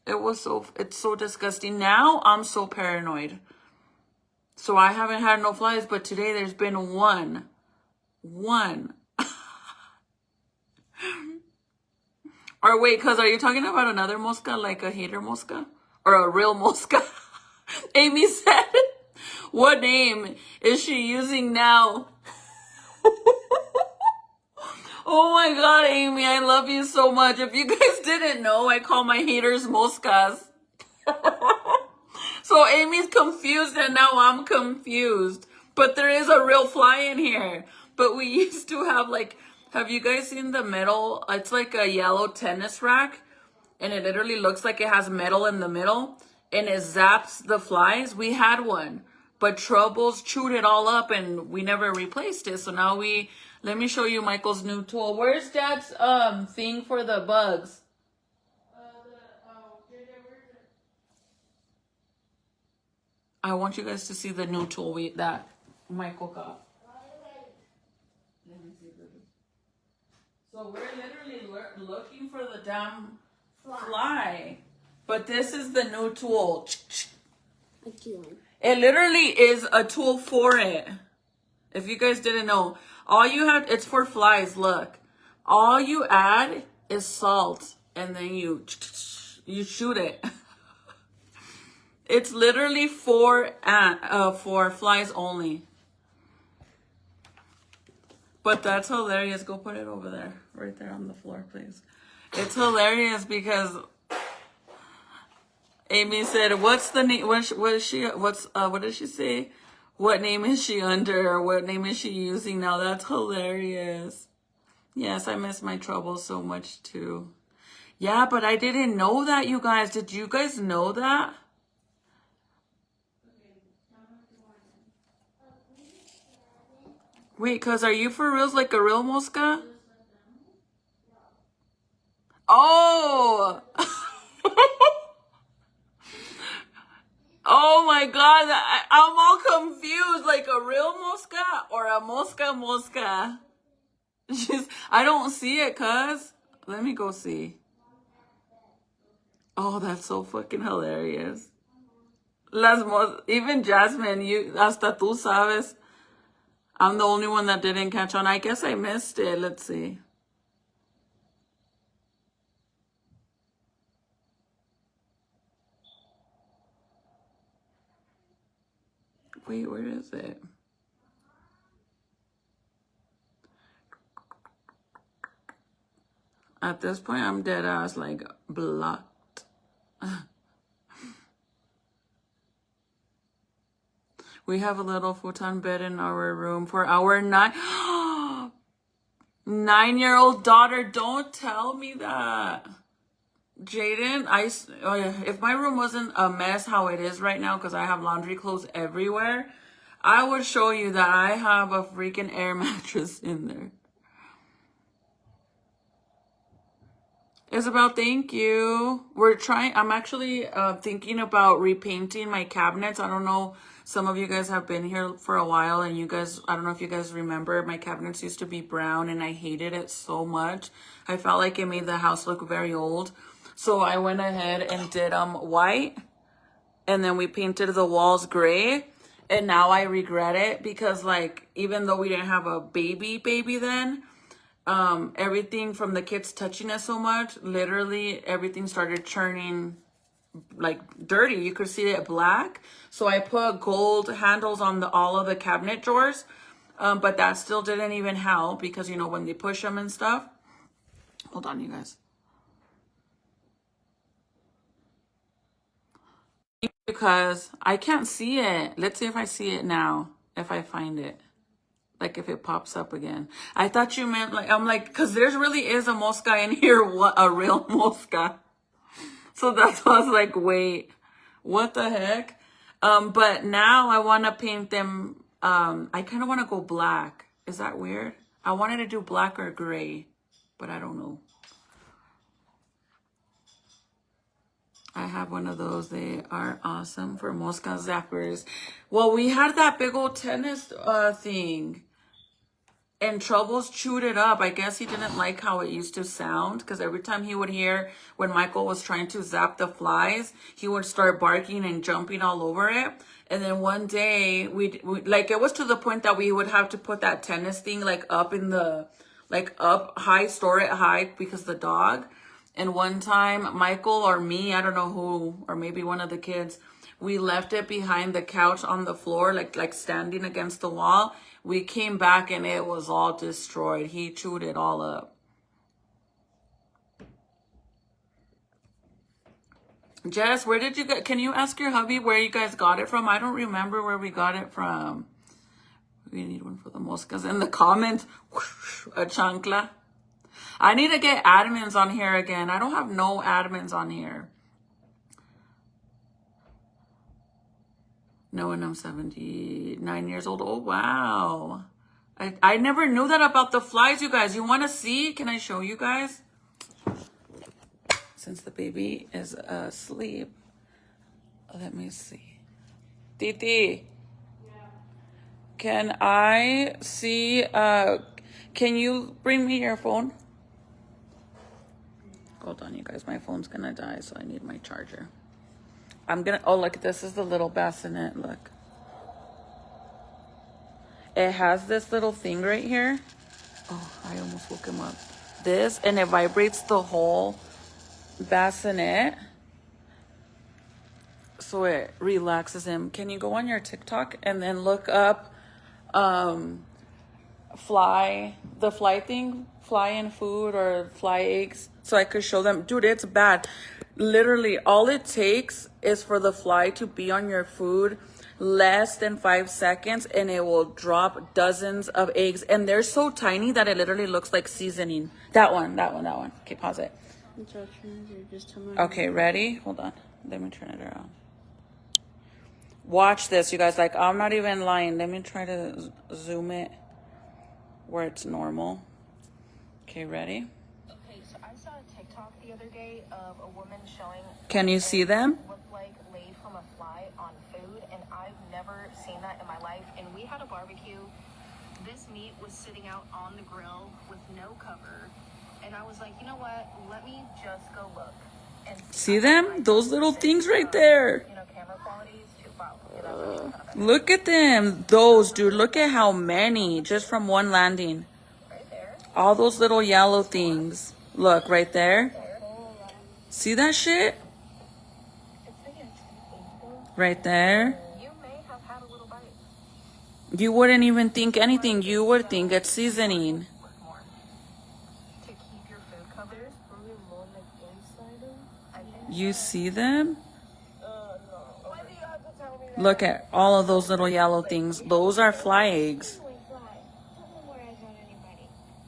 It's so disgusting. Now I'm so paranoid. So I haven't had no flies, but today there's been one. Or wait, cuz are you talking about another mosca, like a hater mosca? Or a real mosca? Amy said, what name is she using now? Oh my God, Amy, I love you so much. If you guys didn't know, I call my haters moscas. So Amy's confused, and now I'm confused. But there is a real fly in here. But we used to have like, have you guys seen the metal? It's like a yellow tennis rack, and it literally looks like it has metal in the middle, and it zaps the flies. We had one, but Troubles chewed it all up, and we never replaced it. So now let me show you Michael's new tool. Where's Dad's thing for the bugs? I want you guys to see the new tool that Michael got. Let me see. So we're literally looking for the damn fly. But this is the new tool. It literally is a tool for it. If you guys didn't know, it's for flies, look. All you add is salt, and then you shoot it. It's literally for flies only. But that's hilarious. Go put it over there, right there on the floor, please. It's hilarious because Amy said, "What's the name? What did she say? What name is she under, or what name is she using now?" That's hilarious. Yes, I miss my Trouble so much too. Yeah, but I didn't know that, you guys. Did you guys know that? Wait, cuz are you for reals like a real mosca? Oh! Oh my God, I'm all confused. Like a real mosca or a mosca? I don't see it, cuz. Let me go see. Oh, that's so fucking hilarious. Even Jasmine, hasta tú sabes. I'm the only one that didn't catch on. I guess I missed it. Let's see. Wait, where is it? At this point, I'm dead ass like blocked. We have a little futon bed in our room for our 9-year-old daughter. Don't tell me that. Jaden, oh yeah, if my room wasn't a mess how it is right now, because I have laundry clothes everywhere, I would show you that I have a freaking air mattress in there. Isabel, thank you. I'm actually thinking about repainting my cabinets. I don't know, some of you guys have been here for a while, and you guys, I don't know if you guys remember, my cabinets used to be brown and I hated it so much. I felt like it made the house look very old. So I went ahead and did white, and then we painted the walls gray. And now I regret it because, like, even though we didn't have a baby then, everything from the kids touching it so much, literally everything started turning like dirty. You could see it black. So I put gold handles on all of the cabinet drawers, but that still didn't even help because, you know, when they push them and stuff. Hold on, you guys. Because I can't see it. Let's see if I see it now, if I find it. Like if it pops up again. I thought you meant like, I'm like, because there really is a mosca in here. What, a real mosca. So that's why I was like, wait, what the heck? But now I want to paint them. I kind of want to go black. Is that weird? I wanted to do black or gray, but I don't know. I have one of those. They are awesome for mosca zappers. Well, we had that big old tennis thing, and Troubles chewed it up. I guess he didn't like how it used to sound, because every time he would hear when Michael was trying to zap the flies, he would start barking and jumping all over it. And then one day, we like, it was to the point that we would have to put that tennis thing like up in the, like up high, store it high because the dog. And one time, Michael or me, I don't know who, or maybe one of the kids, we left it behind the couch on the floor, like standing against the wall. We came back and it was all destroyed. He chewed it all up. Jess, where did you get, can you ask your hubby where you guys got it from? I don't remember where we got it from. We need one for the moscas. In the comments, whoosh, a chancla. I need to get admins on here again. I don't have no admins on here. No, and I'm 79 years old. Oh, wow. I never knew that about the flies, you guys. You want to see? Can I show you guys? Since the baby is asleep. Let me see. Titi. Yeah. Can I see? Can you bring me your phone? Hold on, you guys. My phone's gonna die, so I need my charger. I'm gonna, oh, look, this is the little bassinet. Look. It has this little thing right here. Oh, I almost woke him up. This, and it vibrates the whole bassinet. So it relaxes him. Can you go on your TikTok and then look up the fly thing, fly in food or fly eggs, so I could show them. Dude, it's bad. Literally, all it takes is for the fly to be on your food less than 5 seconds, and it will drop dozens of eggs, and they're so tiny that it literally looks like seasoning. That one. Okay, pause it. Okay, ready? Hold on. Let me turn it around. Watch this, you guys. Like, I'm not even lying. Let me try to zoom it where it's normal. Okay, ready? Okay, so I saw a TikTok the other day of a woman showing. Can you see them? Looked like laid from a fly on food, and I've never seen that in my life. And we had a barbecue. This meat was sitting out on the grill with no cover, and I was like, you know what? Let me just go look. And see them? Those little things right there. You know, camera quality is too Wow. Yeah, that's actually kind of bad. Look at them. Those, dude. Look at how many just from one landing. Right there. All those little yellow things. Look, right there. There. See that shit? Right there. You may have had a little bite. You wouldn't even think anything. You would think it's seasoning. With more. To keep your food covered. There's probably more like inside them. I think. You see them? No. Why do you have to tell me that? Look at all of those little yellow things. Those are fly eggs.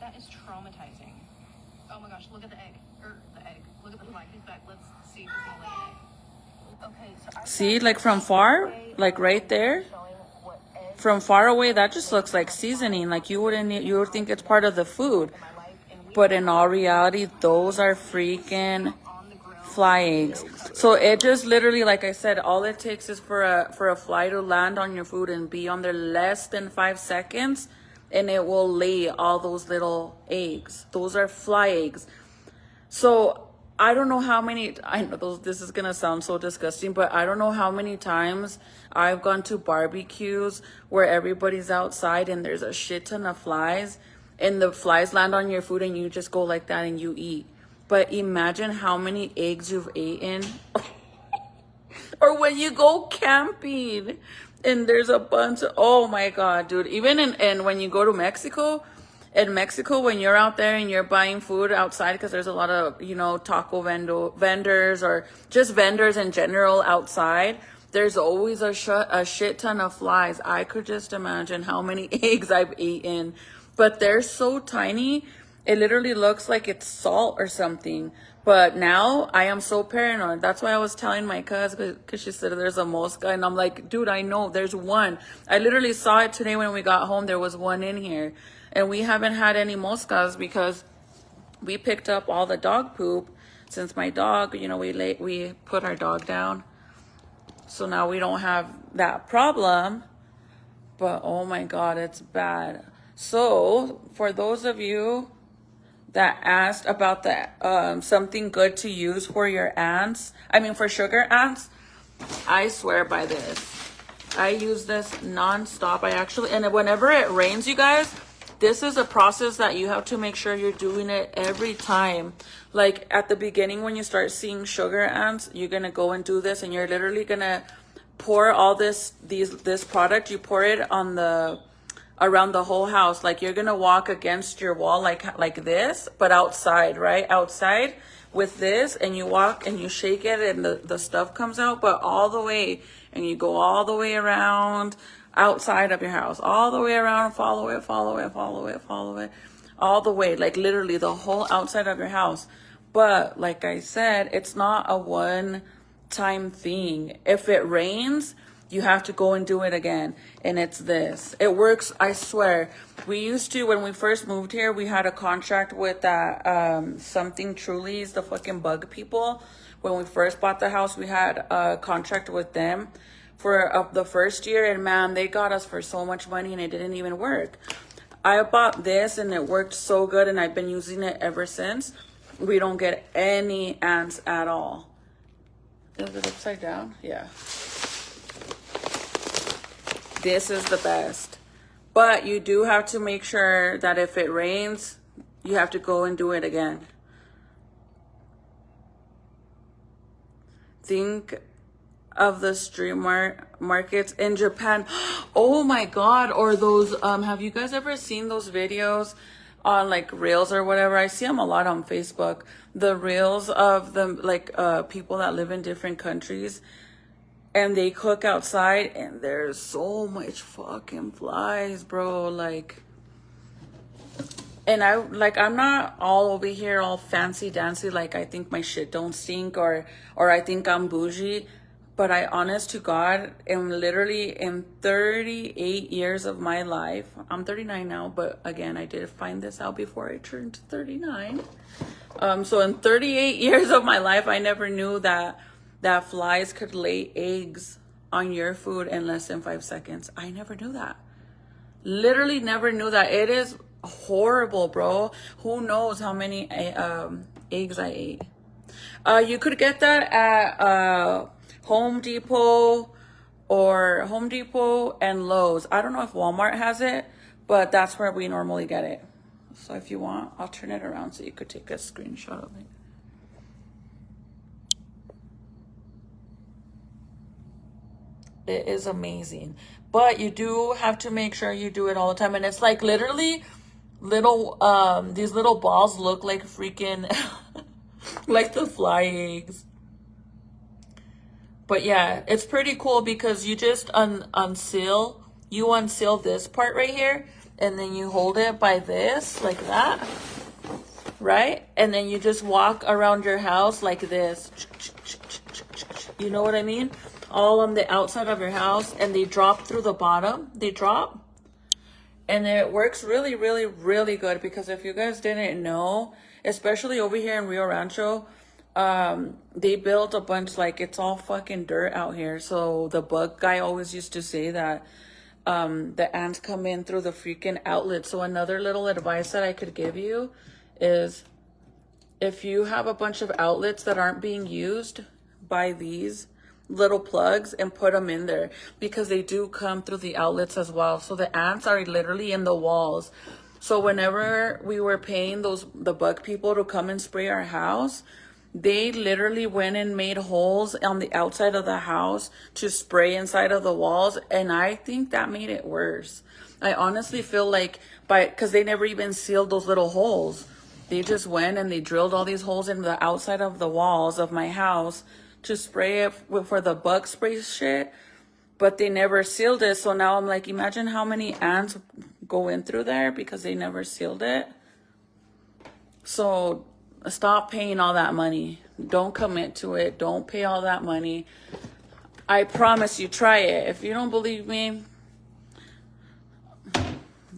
That is traumatizing. Oh my gosh, look at the egg. The egg. Look at the fly. He's back. Let's see if it's gonna lay an egg. Okay, so See, like from far, like right there. From far away, that just looks like seasoning. Like you would think it's part of the food. But in all reality, those are freaking fly eggs. So it just literally, like I said, all it takes is for a fly to land on your food and be on there less than 5 seconds, and it will lay all those little eggs. Those are fly eggs. So I don't know how many, I know this is gonna sound so disgusting, but I don't know how many times I've gone to barbecues where everybody's outside and there's a shit ton of flies, and the flies land on your food and you just go like that and you eat. But imagine how many eggs you've eaten. Or when you go camping and there's a bunch of, oh my God, dude. Even in when you go to Mexico, in Mexico, when you're out there and you're buying food outside, because there's a lot of, taco vendors or just vendors in general outside, there's always a shit ton of flies. I could just imagine how many eggs I've eaten. But they're so tiny, it literally looks like it's salt or something. But now I am so paranoid. That's why I was telling my cousin, because she said there's a mosca. And I'm like, dude, I know there's one. I literally saw it today when we got home. There was one in here. And we haven't had any moscas because we picked up all the dog poop since my dog, we put our dog down. So now we don't have that problem. But oh my God, it's bad. So for those of you that asked about the something good to use for your ants, for sugar ants, I swear by this. I use this nonstop. And whenever it rains, you guys, this is a process that you have to make sure you're doing it every time. Like at the beginning, when you start seeing sugar ants, you're gonna go and do this, and you're literally gonna pour all this product. You pour it on around the whole house. Like you're gonna walk against your wall like this, but outside, right? Outside with this, and you walk and you shake it and the stuff comes out, but all the way, and you go all the way around outside of your house, all the way around, follow it, all the way, like literally the whole outside of your house. But like I said, it's not a one-time thing. If it rains, you have to go and do it again. And it's this. It works, I swear. We used to, when we first moved here, we had a contract with that something Truly's, the fucking bug people. When we first bought the house, we had a contract with them for the first year, and man, they got us for so much money and it didn't even work. I bought this and it worked so good, and I've been using it ever since. We don't get any ants at all. Is it upside down? Yeah. This is the best. But you do have to make sure that if it rains, you have to go and do it again. Think of the street markets in Japan. Oh my God. Or those, have you guys ever seen those videos on like reels or whatever? I see them a lot on Facebook. The reels of them, like people that live in different countries, and they cook outside, and there's so much fucking flies, bro. Like, and I'm not all over here all fancy dancy, like I think my shit don't stink or I think I'm bougie. But I, honest to God, am literally in 38 years of my life. I'm 39 now, but again, I did find this out before I turned 39. So in 38 years of my life, I never knew that flies could lay eggs on your food in less than 5 seconds. I never knew that. Literally never knew that. It is horrible, bro. Who knows how many eggs I ate. You could get that at Home Depot, or Home Depot and Lowe's. I don't know if Walmart has it, but that's where we normally get it. So if you want, I'll turn it around so you could take a screenshot of it. It is amazing. But you do have to make sure you do it all the time. And it's like literally little, these little balls look like freaking, like the fly eggs. But yeah, it's pretty cool because you just unseal this part right here. And then you hold it by this, like that. Right? And then you just walk around your house like this. You know what I mean? All on the outside of your house, and they drop through the bottom. They drop. And it works really, really, really good, because if you guys didn't know, especially over here in Rio Rancho, they built a bunch, like, it's all fucking dirt out here. So the bug guy always used to say that the ants come in through the freaking outlet. So another little advice that I could give you is, if you have a bunch of outlets that aren't being used, buy these little plugs and put them in there, because they do come through the outlets as well. So the ants are literally in the walls. So whenever we were paying the bug people to come and spray our house, they literally went and made holes on the outside of the house to spray inside of the walls. And I think that made it worse. I honestly feel like, because they never even sealed those little holes. They just went and they drilled all these holes in the outside of the walls of my house to spray it for the bug spray shit, but they never sealed it. So now I'm like, imagine how many ants go in through there because they never sealed it. So stop paying all that money. Don't commit to it. Don't pay all that money. I promise you, try it. If you don't believe me,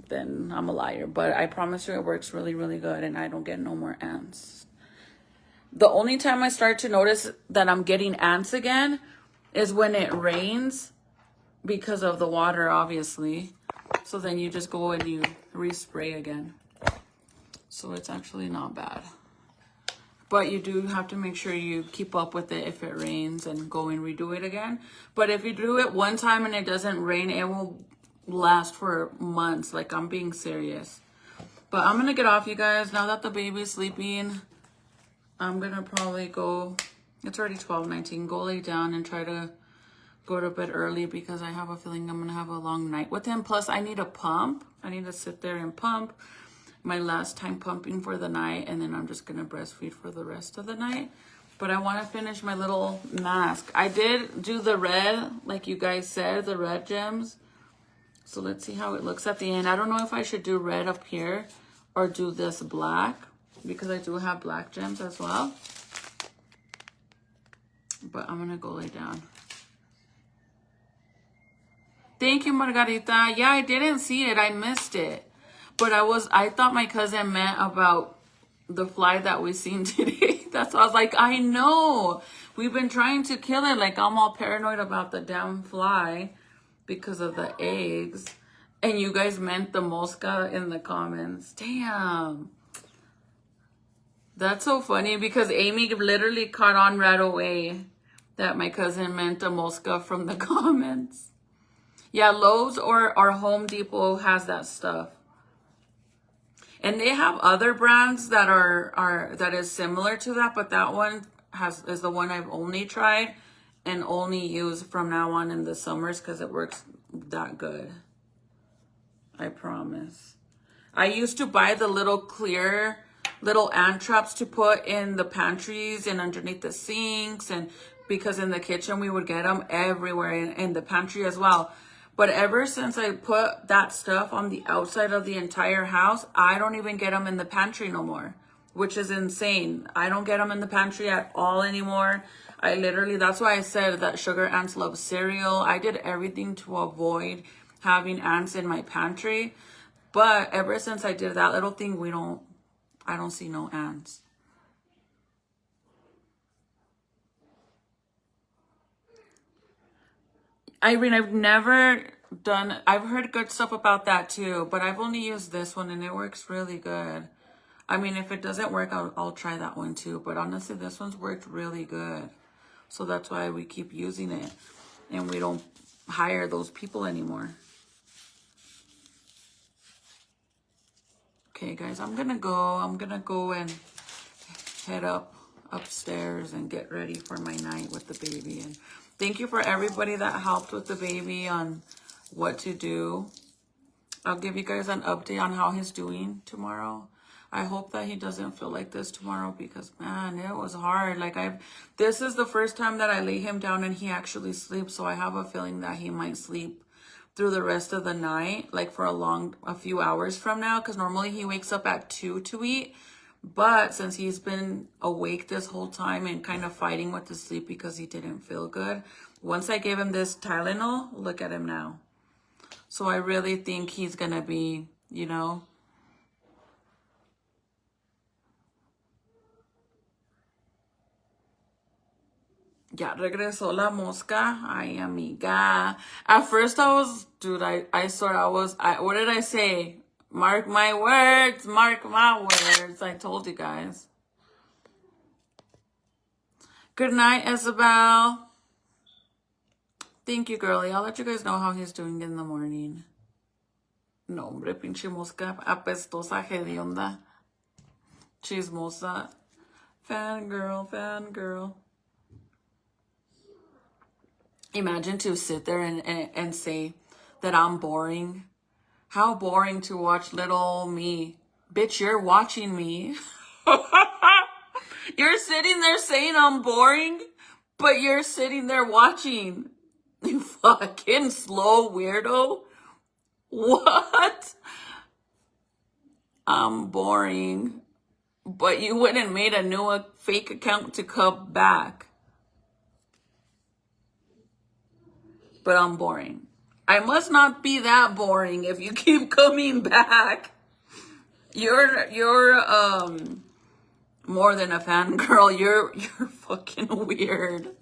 then I'm a liar. But I promise you it works really, really good, and I don't get no more ants. The only time I start to notice that I'm getting ants again is when it rains, because of the water, obviously. So then you just go and you respray again. So it's actually not bad. But you do have to make sure you keep up with it if it rains, and go and redo it again. But if you do it one time and it doesn't rain, it will last for months. Like, I'm being serious. But I'm going to get off, you guys. Now that the baby's sleeping, I'm going to probably go, it's already 12:19, go lay down and try to go to bed early, because I have a feeling I'm going to have a long night with him. Plus, I need a pump. I need to sit there and pump. My last time pumping for the night, and then I'm just going to breastfeed for the rest of the night. But I want to finish my little mask. I did do the red, like you guys said, the red gems. So let's see how it looks at the end. I don't know if I should do red up here or do this black, because I do have black gems as well. But I'm going to go lay down. Thank you, Margarita. Yeah, I didn't see it. I missed it. But I thought my cousin meant about the fly that we seen today. That's why I was like, I know. We've been trying to kill it. Like, I'm all paranoid about the damn fly because of the eggs. And you guys meant the mosca in the comments. Damn. That's so funny, because Amy literally caught on right away that my cousin meant a mosca from the comments. Yeah, Lowe's or Home Depot has that stuff. And they have other brands that that is similar to that, but that one is the one I've only tried and only use from now on in the summers, because it works that good. I promise. I used to buy the little clear little ant traps to put in the pantries and underneath the sinks, and because in the kitchen we would get them everywhere, in the pantry as well. But ever since I put that stuff on the outside of the entire house, I don't even get them in the pantry no more, which is insane. I don't get them in the pantry at all anymore. I literally, that's why I said that sugar ants love cereal. I did everything to avoid having ants in my pantry. But ever since I did that little thing, I don't see no ants. Irene, I've heard good stuff about that too, but I've only used this one and it works really good. I mean, if it doesn't work, I'll try that one too. But honestly, this one's worked really good. So that's why we keep using it. And we don't hire those people anymore. Okay, guys, I'm gonna go and head upstairs and get ready for my night with the baby. And thank you for everybody that helped with the baby on what to do. I'll give you guys an update on how he's doing tomorrow. I hope that he doesn't feel like this tomorrow because, man, it was hard. Like, this is the first time that I lay him down and he actually sleeps. So I have a feeling that he might sleep through the rest of the night, like for a few hours from now. Because normally he wakes up at 2 to eat. But since he's been awake this whole time and kind of fighting with the sleep because he didn't feel good, once I gave him this Tylenol, look at him now. So I really think he's going to be, you know. Ya regresó la mosca. Ay, amiga. At first I was, dude, I swear what did I say? Mark my words, mark my words. I told you guys. Good night, Isabel. Thank you, girlie. I'll let you guys know how he's doing in the morning. No, hombre, pinche mosca apestosa, hedionda, chismosa. Fangirl. Imagine to sit there and say that I'm boring. How boring to watch little me. Bitch, you're watching me. You're sitting there saying I'm boring, but you're sitting there watching. You fucking slow weirdo. What? I'm boring. But you went and made a new fake account to come back. But I'm boring. I must not be that boring if you keep coming back. You're more than a fangirl. You're fucking weird.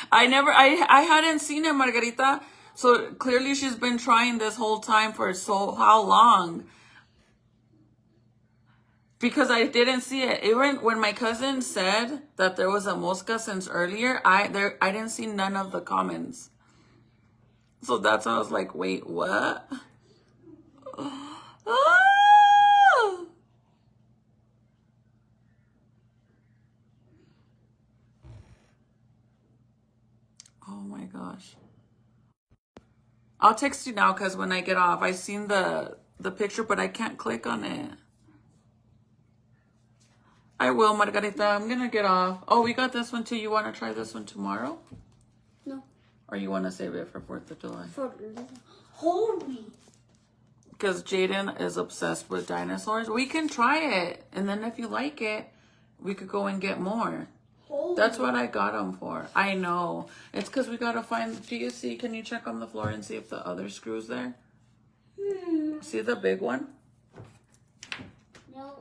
I hadn't seen it, Margarita. So clearly she's been trying this whole time for how long? Because I didn't see it. Even when my cousin said that there was a mosca since earlier, I didn't see none of the comments. So that's why I was like, wait, what? Ah! Oh my gosh. I'll text you now because when I get off, I seen the picture, but I can't click on it. I will, Margarita. I'm going to get off. Oh, we got this one too. You want to try this one tomorrow? No. Or you want to save it for 4th of July? Hold me. Because Jaden is obsessed with dinosaurs. We can try it. And then if you like it, we could go and get more. That's what I got them for. I know. It's because we got to find... Do you see? Can you check on the floor and see if the other screw's there? See the big one? No,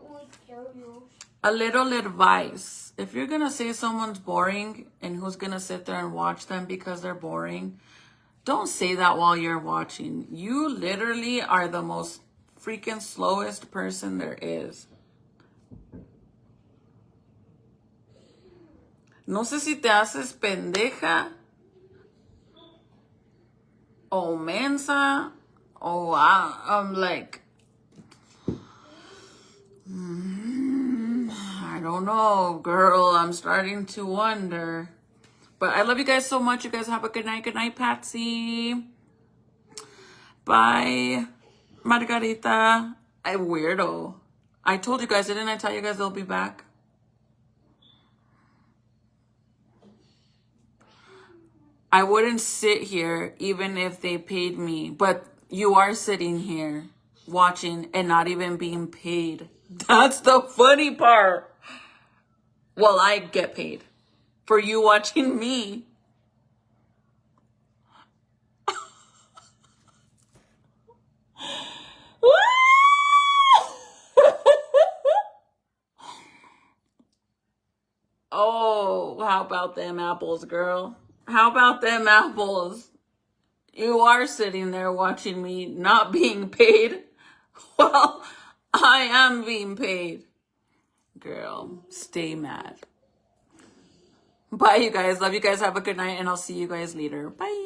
A little advice. If you're going to say someone's boring and who's going to sit there and watch them because they're boring, don't say that while you're watching. You literally are the most freaking slowest person there is. No sé si te haces pendeja o mensa o I'm like, I don't know, girl. I'm starting to wonder. But I love you guys so much. You guys have a good night. Good night, Patsy. Bye, Margarita. I weirdo. I told you guys, didn't I tell you guys they'll be back? I wouldn't sit here even if they paid me. But you are sitting here watching and not even being paid. That's the funny part. Well, I get paid for you watching me. Oh, how about them apples, girl? How about them apples? You are sitting there watching me not being paid. Well, I am being paid. Girl, stay mad. Bye, you guys. Love you guys. Have a good night, and I'll see you guys later. Bye.